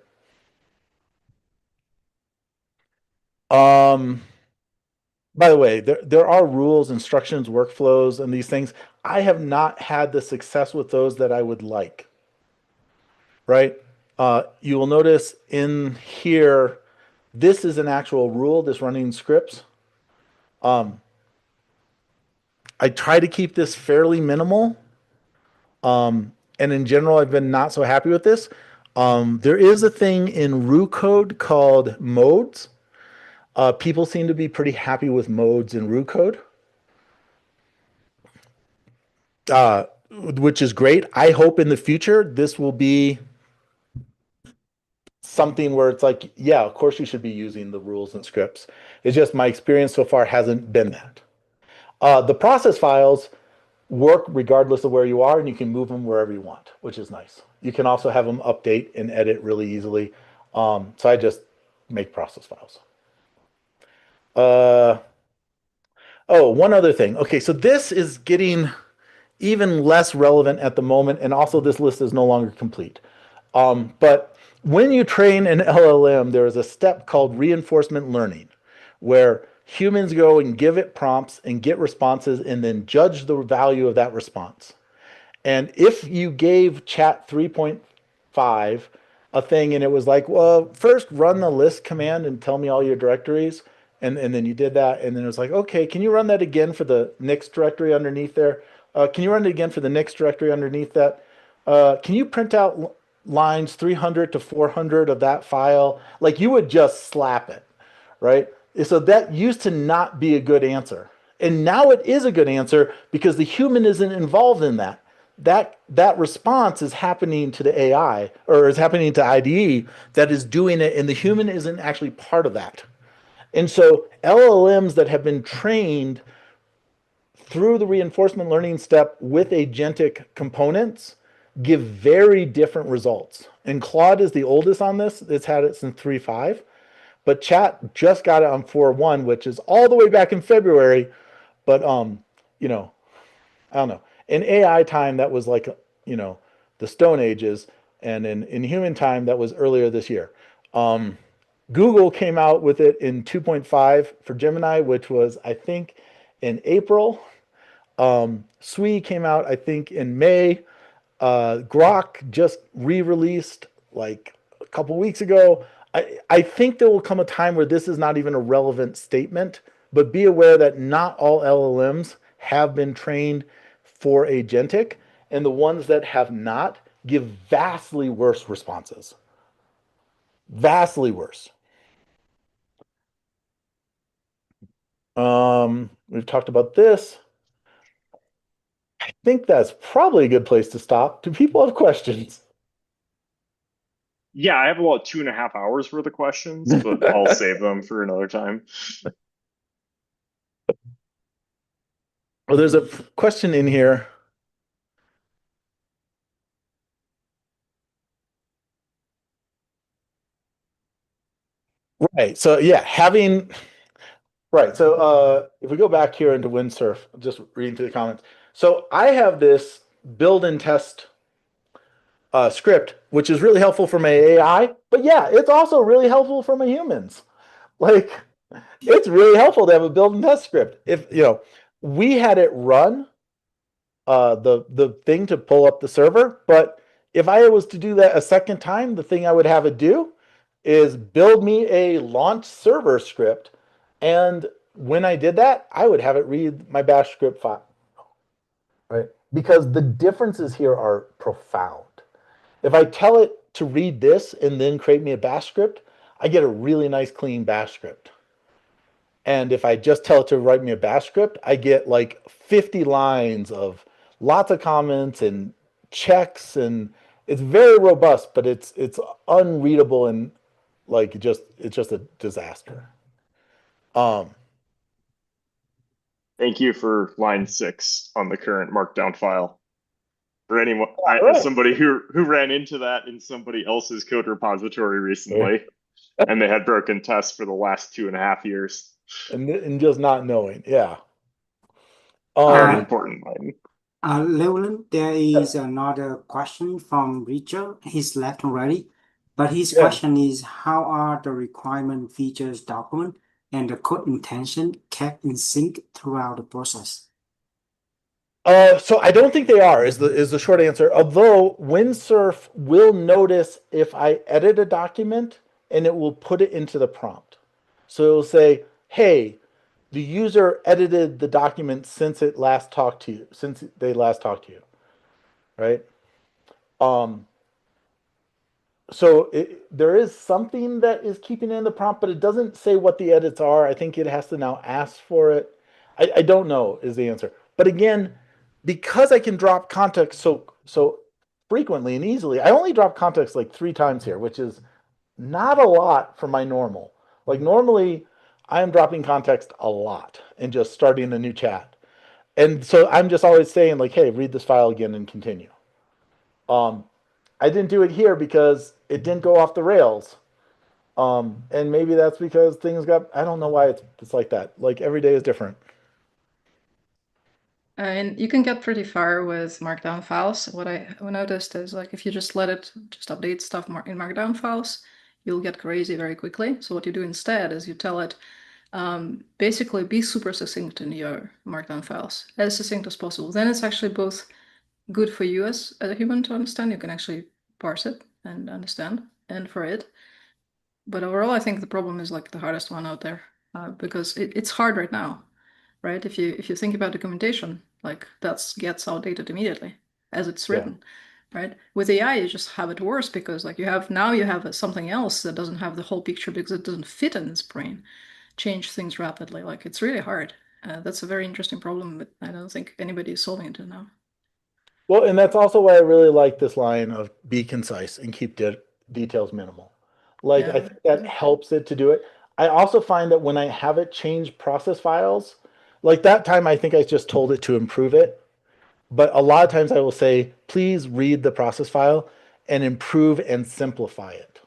By the way, there are rules, instructions, workflows, and these things. I have not had the success with those that I would like. Right? You will notice in here, this is an actual rule, this running scripts. I try to keep this fairly minimal. And in general, I've been not so happy with this. There is a thing in Rue code called modes. People seem to be pretty happy with modes in Rue code, which is great. I hope in the future this will be something where it's like, yeah, of course you should be using the rules and scripts. It's just my experience so far hasn't been that. The process files work regardless of where you are, and you can move them wherever you want, which is nice. You can also have them update and edit really easily. So I just make process files. Oh, one other thing. Okay, so this is getting even less relevant at the moment, and also this list is no longer complete. But when you train an LLM, there is a step called reinforcement learning, where humans go and give it prompts and get responses and then judge the value of that response. And if you gave chat 3.5 a thing and it was like, well, first run the list command and tell me all your directories, and then you did that, and then it was like, okay, can you run that again for the next directory underneath there? Can you run it again for the next directory underneath that? Can you print out lines 300 to 400 of that file? Like you would just slap it, right? So that used to not be a good answer. And now it is a good answer because the human isn't involved in that. That response is happening to the AI or is happening to IDE that is doing it, and the human isn't actually part of that. And so LLMs that have been trained through the reinforcement learning step with agentic components give very different results. And Claude is the oldest on this. It's had it since 3.5. But chat just got it on 4.1, which is all the way back in February. But, you know, I don't know. In AI time, that was like, you know, the Stone Ages. And in human time, that was earlier this year. Google came out with it in 2.5 for Gemini, which was, I think, in April. Sui came out, I think, in May. Grok just re-released like a couple weeks ago. I think there will come a time where this is not even a relevant statement, but be aware that not all LLMs have been trained for agentic, and the ones that have not give vastly worse responses. Vastly worse. We've talked about this. I think that's probably a good place to stop. Do people have questions? Yeah, I have about 2.5 hours worth of questions, but I'll save them for another time. Well, there's a question in here. Right. So yeah, right. So if we go back here into Windsurf, just reading through the comments. So I have this build and test script, which is really helpful for my AI, but yeah, it's also really helpful for my humans. Like, it's really helpful to have a build and test script. If we had it run the thing to pull up the server, but if I was to do that a second time, the thing I would have it do is build me a launch server script, and when I did that, I would have it read my bash script file, right? Because the differences here are profound. If I tell it to read this and then create me a bash script, I get a really nice clean bash script. And if I just tell it to write me a bash script, I get like 50 lines of lots of comments and checks, and it's very robust, but it's unreadable, and like it's just a disaster. Thank you for line 6 on the current markdown file. For anyone, right. as somebody who ran into that in somebody else's code repository recently, and they had broken tests for the last 2.5 years. And just not knowing, yeah. Very important line. Llewellyn, there is another question from Richard. He's left already, but his question is, how are the requirement features document and the code intention kept in sync throughout the process? So I don't think they are, is the short answer. Although Windsurf will notice if I edit a document, and it will put it into the prompt. So it will say, hey, the user edited the document since they last talked to you, right? So there is something that is keeping it in the prompt, but it doesn't say what the edits are. I think it has to now ask for it. I don't know is the answer. But again, because I can drop context so frequently and easily, I only drop context like 3 times here, which is not a lot for my normal. Like normally, I am dropping context a lot and just starting a new chat. And so I'm just always saying like, hey, read this file again and continue. I didn't do it here because it didn't go off the rails. And maybe that's because things I don't know why it's like that. Like every day is different. And you can get pretty far with markdown files. What I noticed is like if you just let it just update stuff in markdown files, you'll get crazy very quickly. So what you do instead is you tell it, basically be super succinct in your markdown files, as succinct as possible. Then it's actually both good for you as a human to understand. You can actually parse it and understand, and for it. But overall, I think the problem is like the hardest one out there, because it's hard right now, right? If you think about documentation, like that gets outdated immediately as it's written, right? With AI, you just have it worse because like you have something else that doesn't have the whole picture because it doesn't fit in its brain. Change things rapidly, like it's really hard. That's a very interesting problem, but I don't think anybody is solving it now. Well, and that's also why I really like this line of be concise and keep details minimal. Like I think that helps it to do it. I also find that when I have it change process files, like that time I think I just told it to improve it. But a lot of times I will say, please read the process file and improve and simplify it.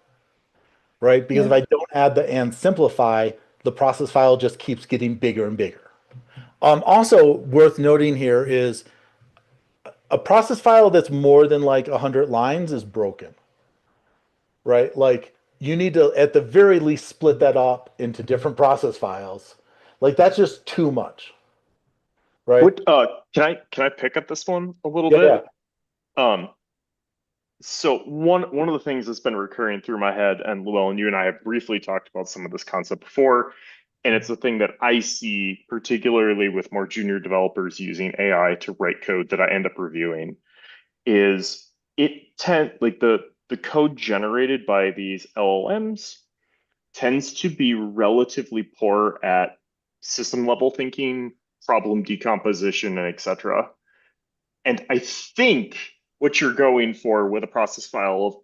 Right? Because if I don't add the and simplify, the process file just keeps getting bigger and bigger. Also worth noting here is a process file that's more than like 100 lines is broken, right? Like you need to, at the very least, split that up into different process files. Like that's just too much, right? Can I pick up this one a little bit? So one of the things that's been recurring through my head, and Llewellyn, you and I have briefly talked about some of this concept before, and it's a thing that I see particularly with more junior developers using AI to write code that I end up reviewing, is the code generated by these LLMs tends to be relatively poor at system level thinking, problem decomposition, and etc. And I think what you're going for with a process file of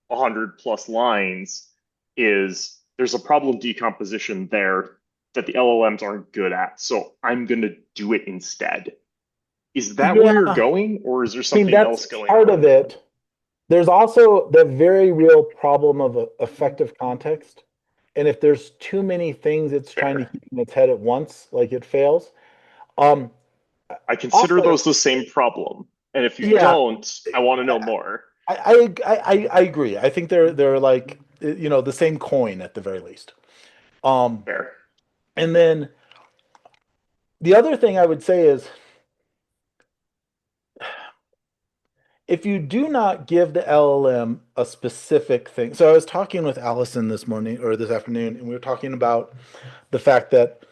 100 plus lines is there's a problem decomposition there that the LLMs aren't good at. So I'm going to do it instead. Is that where you're Yeah, going, or is there I mean, something else that's going part on? of it. There's also the very real problem of effective context. And if there's too many things it's trying to Fair. keep in its head at once, like it fails. Um, I consider Also, those the same problem. And if you yeah, don't, I want to know more. I agree. I think they're like the same coin at the very least. Um, Fair. and then the other thing I would say is if you do not give the LLM a specific thing. So I was talking with Allison this morning or this afternoon, and we were talking about the fact that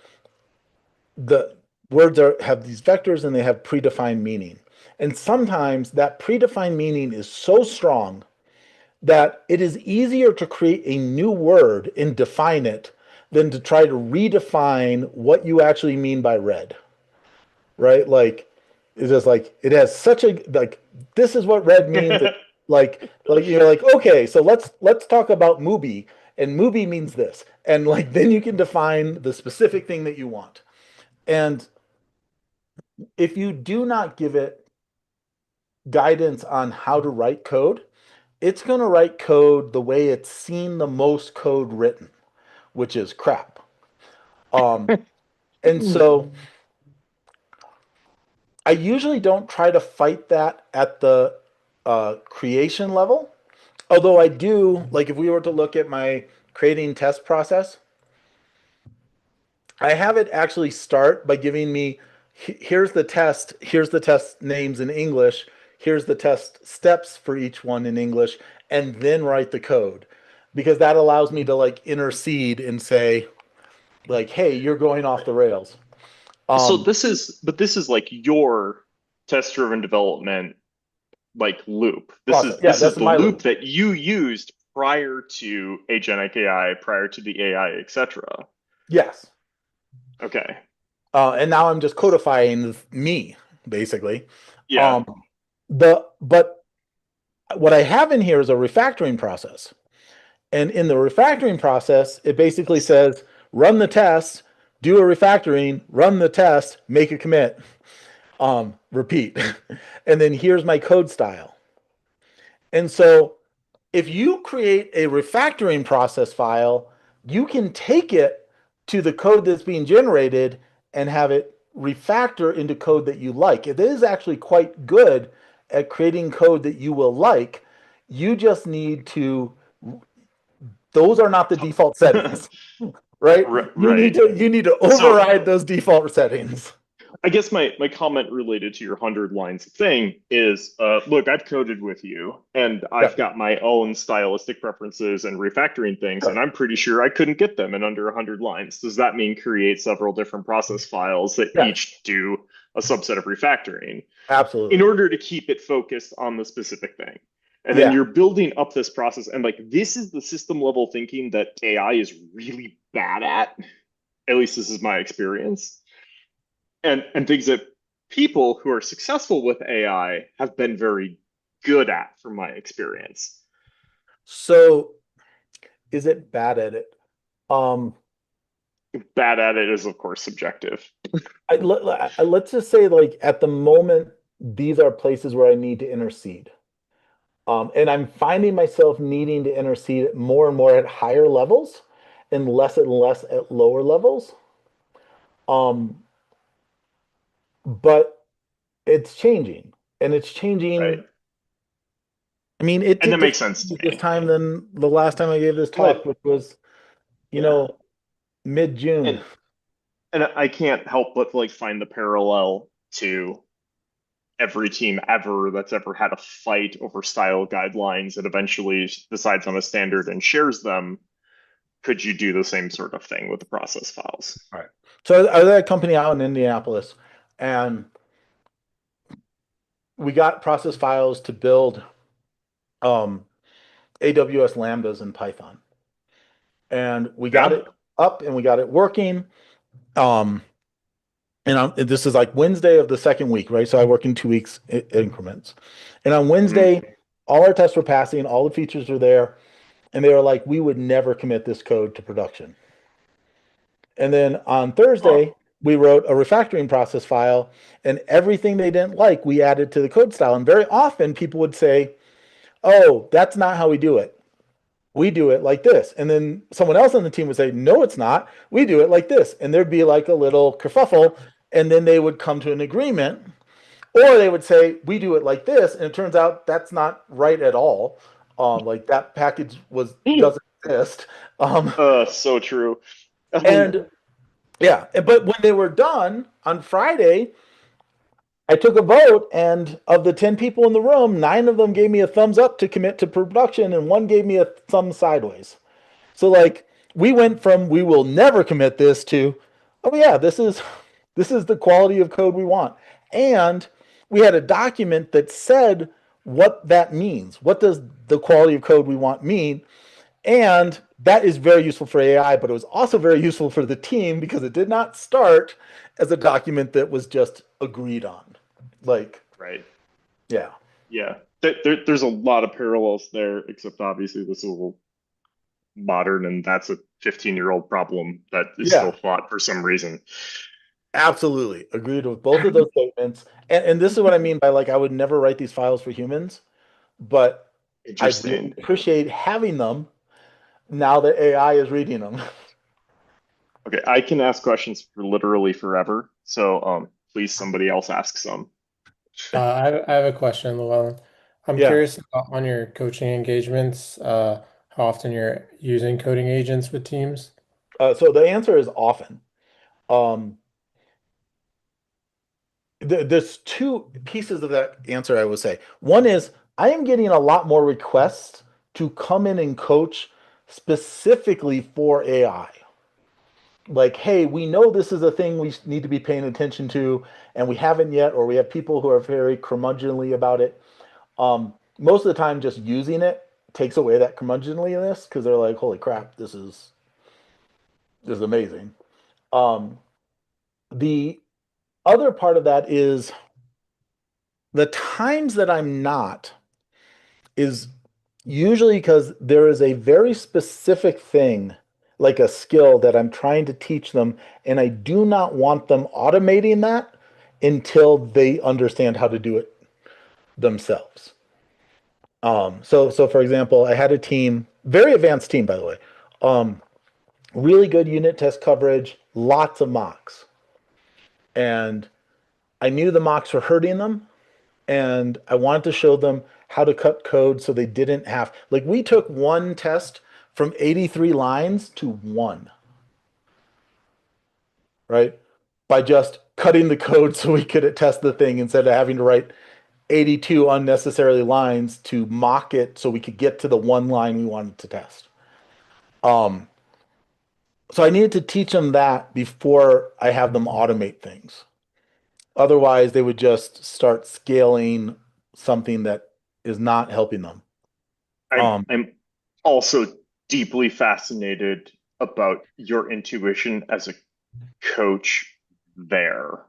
the words have these vectors and they have predefined meaning. And sometimes that predefined meaning is so strong that it is easier to create a new word and define it than to try to redefine what you actually mean by red, right? Like it's just like it has such a like this is what red means. Like you're like okay, so let's talk about movie and movie means this, and like then you can define the specific thing that you want. And if you do not give it guidance on how to write code, it's going to write code the way it's seen the most code written, which is crap. And so I usually don't try to fight that at the creation level. Although I do, like if we were to look at my creating test process, I have it actually start by giving me here's the test names in English, here's the test steps for each one in English, and then write the code. Because that allows me to like intercede and say, like, hey, you're going off the rails. So Um, this is like your test-driven development like loop. Process. Yeah, This is that's the my loop loop. that you used prior to Agentic AI, prior to the AI, etc. Yes. Okay. And now I'm just codifying me, basically. Yeah. Um, but what I have in here is a refactoring process. And in the refactoring process, it basically says run the test, do a refactoring, run the test, make a commit, repeat. And then here's my code style. And so if you create a refactoring process file, you can take it to the code that's being generated and have it refactor into code that you like. It is actually quite good at creating code that you will like. You just need to, those are not the default settings, right? Right. You need to So override those default settings. I guess my comment related to your 100 lines thing is, look, I've coded with you, and Yeah, I've got my own stylistic preferences and refactoring things, and sure. I'm pretty sure I couldn't get them in under 100 lines. Does that mean create several different process files that Yes, each do a subset of refactoring in absolutely. order to keep it focused on the specific thing? And then Yeah. you're building up this process, and like this is the system level thinking that AI is really bad at. At least this is my experience and things that people who are successful with AI have been very good at, from my experience. So is it bad at it? Um, Bad at it is, of course, subjective. let's just say like at the moment, these are places where I need to intercede. And I'm finding myself needing to intercede more and more at higher levels and less at lower levels. Um, but it's changing and it's Right. changing. I mean, it And did that makes differently sense to this me. time than the last time I gave this talk, But which was, you yeah, know, mid-June. and and I can't help but like find the parallel to every team ever that's ever had a fight over style guidelines and eventually decides on a standard and shares them, could you do the same sort of thing with the process files? All right. So I was at a company out in Indianapolis, and we got process files to build AWS Lambdas in Python. And we got it up and we got it working. And this is like Wednesday of the second week, right? So I work in 2 weeks increments. And on Wednesday, all our tests were passing, all the features were there. And they were like, we would never commit this code to production. And then on Thursday, we wrote a refactoring process file, and everything they didn't like, we added to the code style. And very often people would say, oh, that's not how we do it. We do it like this. And then someone else on the team would say, no, it's not. We do it like this. And there'd be like a little kerfuffle, and then they would come to an agreement. Or they would say, we do it like this. And it turns out that's not right at all. Like that package doesn't exist. So true. And yeah, but when they were done on Friday, I took a vote, and of the 10 people in the room, 9 of them gave me a thumbs up to commit to production, and 1 gave me a thumb sideways. So like we went from we will never commit this to, oh yeah, this is the quality of code we want. And we had a document that said what that means. What does the quality of code we want mean? And that is very useful for AI, but it was also very useful for the team because it did not start as a document that was just agreed on. Like, right. Yeah. Yeah. There's a lot of parallels there, except obviously this is a little modern, and that's a 15-year-old problem that is still fought for some reason. Absolutely. Agreed with both of those statements. And this is what I mean by like, I would never write these files for humans, but I really appreciate having them now that AI is reading them. Okay, I can ask questions for literally forever. So please, somebody else ask some. I have a question, Llewellyn. I'm curious about on your coaching engagements, how often you're using coding agents with teams? So the answer is often. There's 2 pieces of that answer, I would say. One is I am getting a lot more requests to come in and coach specifically for AI. Like, hey, we know this is a thing we need to be paying attention to, and we haven't yet, or we have people who are very curmudgeonly about it. Most of the time, just using it takes away that curmudgeonliness because they're like, holy crap, this is amazing. The other part of that is the times that I'm not is usually because there is a very specific thing, like a skill that I'm trying to teach them, and I do not want them automating that until they understand how to do it themselves. So for example, I had a team, very advanced team, by the way, really good unit test coverage, lots of mocks. And I knew the mocks were hurting them, and I wanted to show them how to cut code so they didn't have, like we took one test from 83 lines to 1, right? By just cutting the code so we could test the thing instead of having to write 82 unnecessary lines to mock it so we could get to the 1 line we wanted to test. So I needed to teach them that before I have them automate things. Otherwise, they would just start scaling something that is not helping them. I'm also deeply fascinated about your intuition as a coach there,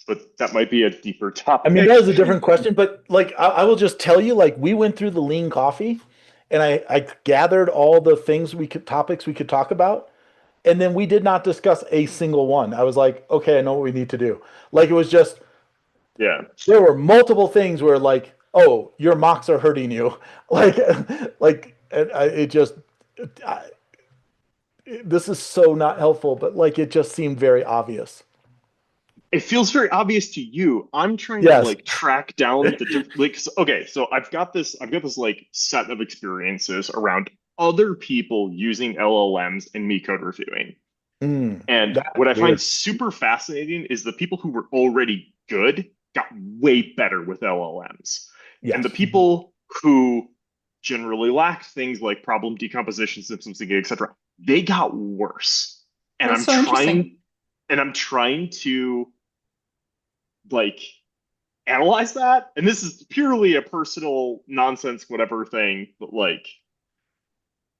but that might be a deeper topic. I mean, that is a different question, but like I will just tell you, like we went through the lean coffee, and I gathered all the topics we could talk about, and then we did not discuss a single one. I was like, okay, I know what we need to do. Like it was just, there were multiple things where like, oh, your mocks are hurting you, this is so not helpful, but like it just seemed very obvious. It feels very obvious to you. I'm trying to like track down the like. Okay, so I've got this like set of experiences around other people using LLMs and me code reviewing. And what I find super fascinating is the people who were already good got way better with LLMs. Yes. And the people who generally lacked things like problem decomposition, systems, etc., they got worse. And That's so interesting. I'm trying to like analyze that. And this is purely a personal nonsense, whatever thing, but like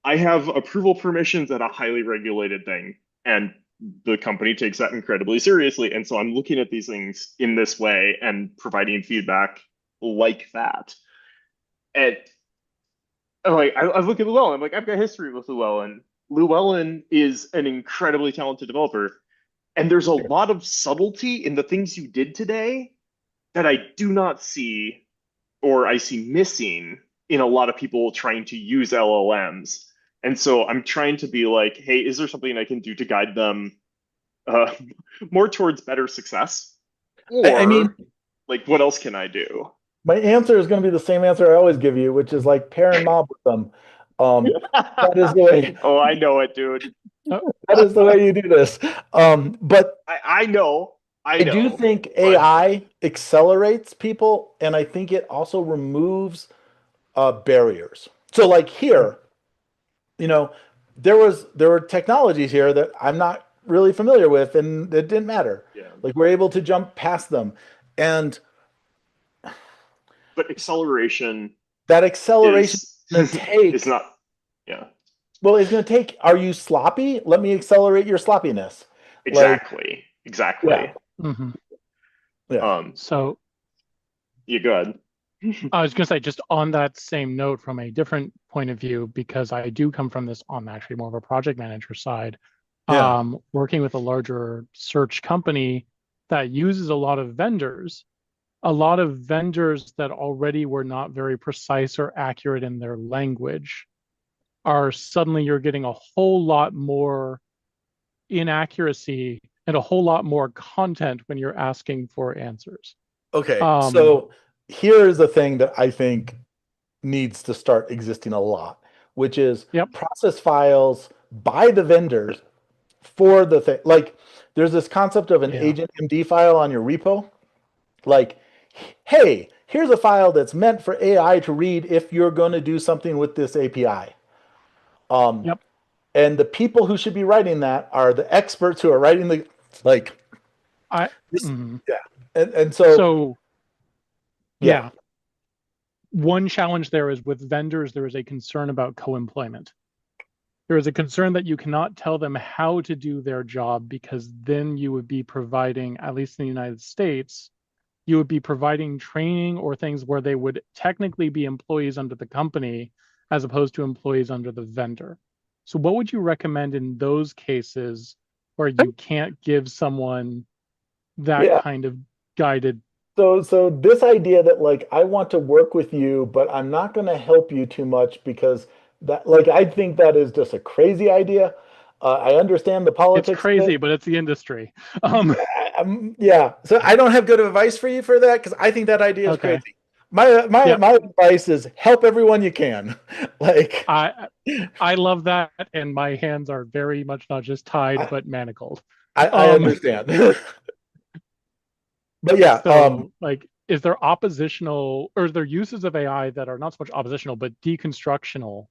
I have approval permissions at a highly regulated thing, and the company takes that incredibly seriously. And so I'm looking at these things in this way and providing feedback like that. And like I look at Llewellyn, I'm like, I've got history with Llewellyn. Llewellyn is an incredibly talented developer. And there's a lot of subtlety in the things you did today that I do not see, or I see missing in a lot of people trying to use LLMs. And so I'm trying to be like, hey, is there something I can do to guide them more towards better success? Or I mean, like, what else can I do? my answer is going to be the same answer I always give you, which is like pair and mob with them. That is the way. Oh, I know it, dude. That is the way you do this. But I know. I do think AI accelerates people, and I think it also removes barriers. So like here, you know, there were technologies here that I'm not really familiar with, and it didn't matter. Yeah. Like we're able to jump past them. And but acceleration that acceleration is not, yeah. Well, it's going to take, are you sloppy? Let me accelerate your sloppiness. Exactly. Exactly. Yeah. Mm-hmm. Yeah. So you go ahead. I was going to say, just on that same note, from a different point of view, because I do come from this on actually more of a project manager side, working with a larger search company that uses a lot of vendors that already were not very precise or accurate in their language are suddenly you're getting a whole lot more inaccuracy and a whole lot more content when you're asking for answers. Okay, so here's the thing that I think needs to start existing a lot, which is process files by the vendors for the thing. Like there's this concept of an Agentic file on your repo. Like, hey, here's a file that's meant for AI to read if you're going to do something with this API. And the people who should be writing that are the experts who are writing the And so one challenge there is with vendors, there is a concern about co-employment. There is a concern that you cannot tell them how to do their job, because then you would be providing, at least in the United States, you would be providing training or things where they would technically be employees under the company as opposed to employees under the vendor. So what would you recommend in those cases where you can't give someone that kind of guided? So this idea that like, I want to work with you, but I'm not going to help you too much because that, like, I think that is just a crazy idea. I understand the politics. It's crazy, but it's the industry. Yeah. So I don't have good advice for you for that, because I think that idea is crazy. My advice is help everyone you can. Like I love that, and my hands are very much not just tied but manacled. I understand. But yeah, so like, is there oppositional, or is there uses of AI that are not so much oppositional but deconstructional,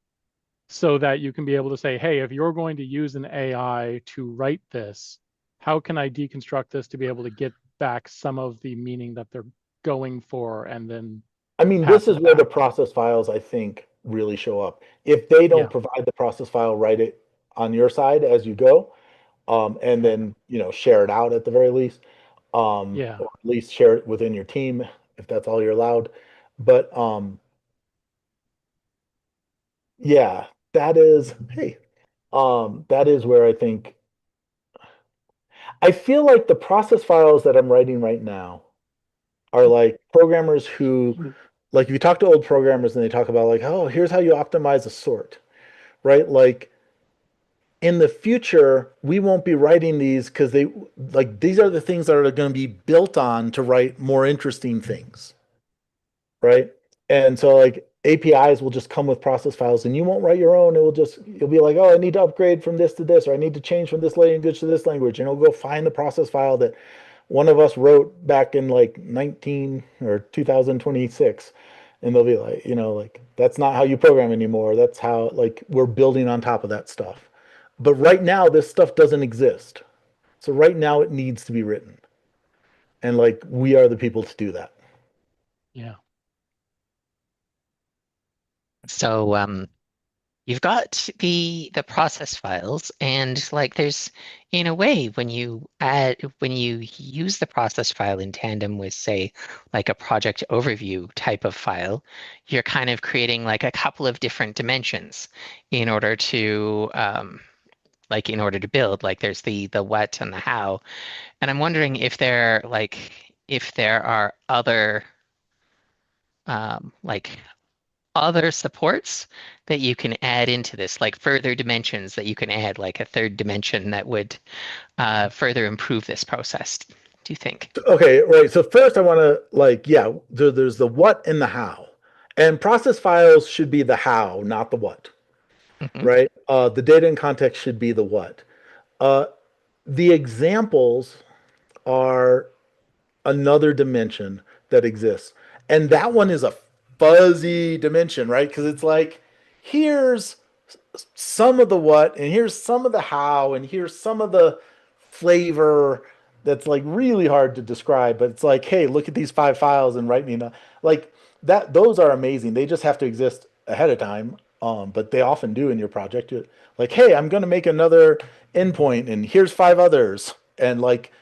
so that you can be able to say, hey, if you're going to use an AI to write this, how can I deconstruct this to be able to get back some of the meaning that they're going for? And then I mean, this is where the process files, I think, really show up. If they don't provide the process file, write it on your side as you go, and then, share it out at the very least. Or at least share it within your team if that's all you're allowed. But that is that is where I feel like the process files that I'm writing right now are like programmers who, like, if you talk to old programmers and they talk about like, oh, here's how you optimize a sort, right? Like, in the future, we won't be writing these because these are the things that are going to be built on to write more interesting things, right? And so like APIs will just come with process files, and you won't write your own. You'll be like, oh, I need to upgrade from this to this, or I need to change from this language to this language, and it'll go find the process file that one of us wrote back in like 19 or 2026, and they'll be like, like that's not how you program anymore. That's how like we're building on top of that stuff. But right now, this stuff doesn't exist. So right now, it needs to be written, and like we are the people to do that. Yeah. So you've got the process files, and like there's in a way when you use the process file in tandem with, say, like a project overview type of file, you're kind of creating like a couple of different dimensions in order to build. Like there's the what and the how. And I'm wondering if there are other like other supports that you can add into this, like further dimensions that you can add, like a third dimension that would further improve this process, do you think? Okay, right. So first, I want to there's the what and the how, and process files should be the how, not the what. Mhm. Right? The data and context should be the what. Uh, the examples are another dimension that exists. And that one is a fuzzy dimension, right? Because it's like, here's some of the what, and here's some of the how, and here's some of the flavor that's like really hard to describe. But it's like, hey, look at these 5 files and write me like that. Those are amazing. They just have to exist ahead of time. But they often do in your project. Like, hey, I'm going to make another endpoint, and here's 5 others, and like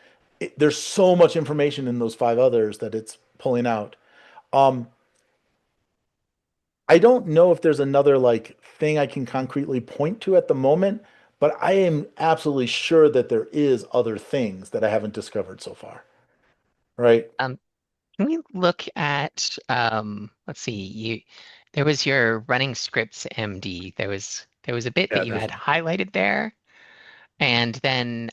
there's so much information in those 5 others that it's pulling out. Um, I don't know if there's another like thing I can concretely point to at the moment, but I am absolutely sure that there is other things that I haven't discovered so far. Right? Can we look at let's see, there was your running scripts MD. There was a bit Yeah, that you had highlighted there. And then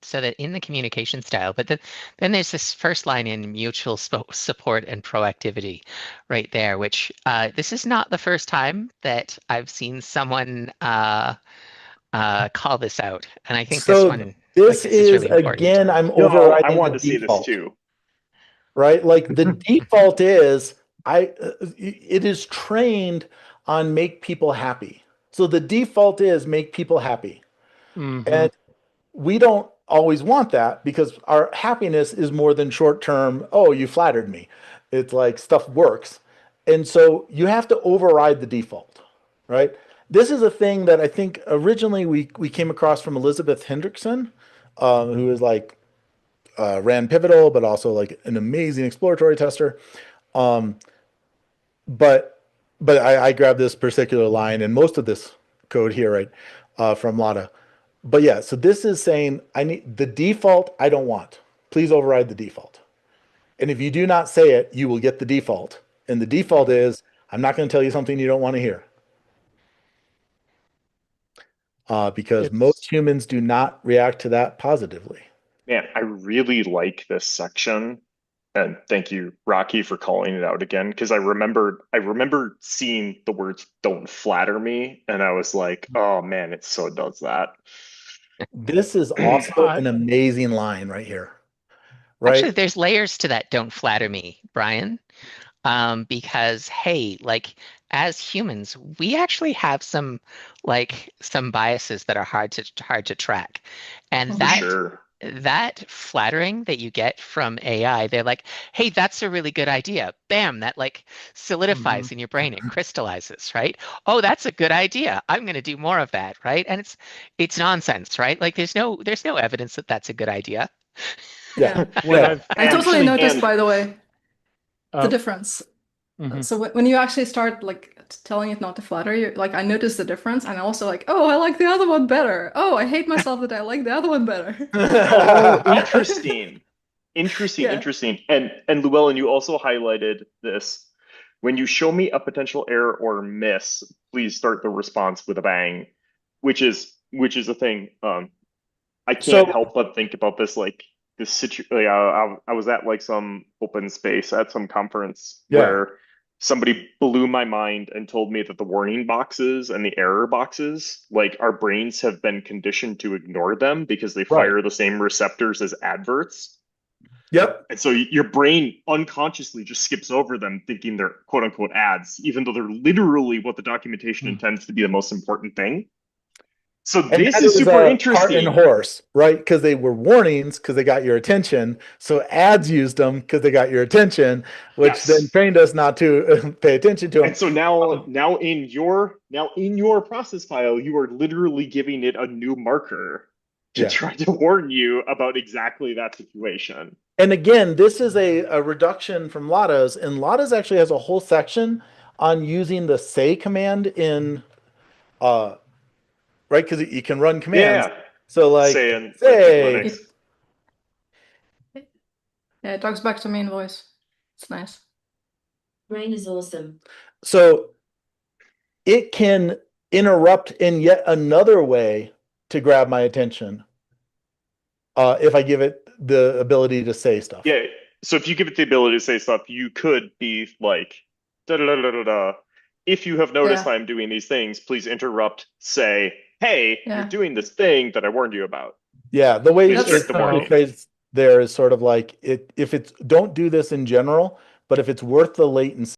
so that in the communication style, but then there's this first line in mutual support and proactivity right there, which this is not the first time that I've seen someone call this out. And I think this So one, this is is really important. again, I'm No, I overriding wanted the to see this default. too. Right? Like the default is it is trained on make people happy. So the default is make people happy. Mm-hmm. And we don't always want that because our happiness is more than short term. Oh, you flattered me. It's like stuff works. And so you have to override the default, right? This is a thing that I think originally we came across from Elizabeth Hendrickson, who is like ran Pivotal, but also like an amazing exploratory tester. Um, but I grabbed this particular line and most of this code here, right, from Lada. But yeah, so this is saying I need the default I don't want. Please override the default. And if you do not say it, you will get the default. And the default is I'm not going to tell you something you don't want to hear. Because most humans do not react to that positively. Man, I really like this section. And thank you, Rocky, for calling it out again. Because I remember seeing the words "don't flatter me," and I was like, oh man, it so does that. This is also an amazing line right here. Right? Actually, there's layers to that "don't flatter me," Brian. Because hey, like as humans, we actually have some biases that are hard to track. And For sure. that flattering that you get from AI, they're like, hey, that's a really good idea. Bam, that like solidifies in your brain, it crystallizes, right? Oh, that's a good idea. I'm going to do more of that, right? And it's nonsense, right? Like there's no evidence that that's a good idea. Yeah. I totally noticed, by the way, the Oh. difference. Mhm. So when you actually start like telling it not to flatter you, like I noticed the difference, and also like, oh, I like the other one better. Oh, I hate myself that I like the other one better. Oh, interesting. Yeah. Interesting. And Llewellyn, you also highlighted this. When you show me a potential error or miss, please start the response with a bang, which is a thing. I can't help but think about this like this situation. Like, I was at like some open space at some conference where somebody blew my mind and told me that the warning boxes and the error boxes, like our brains have been conditioned to ignore them because they fire the same receptors as adverts. Yep. And so your brain unconsciously just skips over them, thinking they're quote unquote ads, even though they're literally what the documentation intends to be the most important thing. So And this that is was super cart and interesting. horse, right? Because they were warnings because they got your attention. So ads used them because they got your attention, which then Yes. trained us not to pay attention to them. And so now in your process file, you are literally giving it a new marker to Yeah. try to warn you about exactly that situation. And again, this is a reduction from Lattes, and Lattes actually has a whole section on using the say command in right, because you can run commands. Yeah. So like Say in like say, Linux. Yeah, it talks back to me in voice. It's nice. Rain is awesome. so it can interrupt in yet another way to grab my attention if I give it the ability to say stuff. Yeah. So if you give it the ability to say stuff, you could be like, da da da da da da. If you have noticed Yeah. I'm doing these things, please interrupt. Say, hey, Yeah. you're doing this thing that I warned you about. Yeah, the way Restrict it's the warning. phrased there is sort of like if it's don't do this in general, but if it's worth the latency.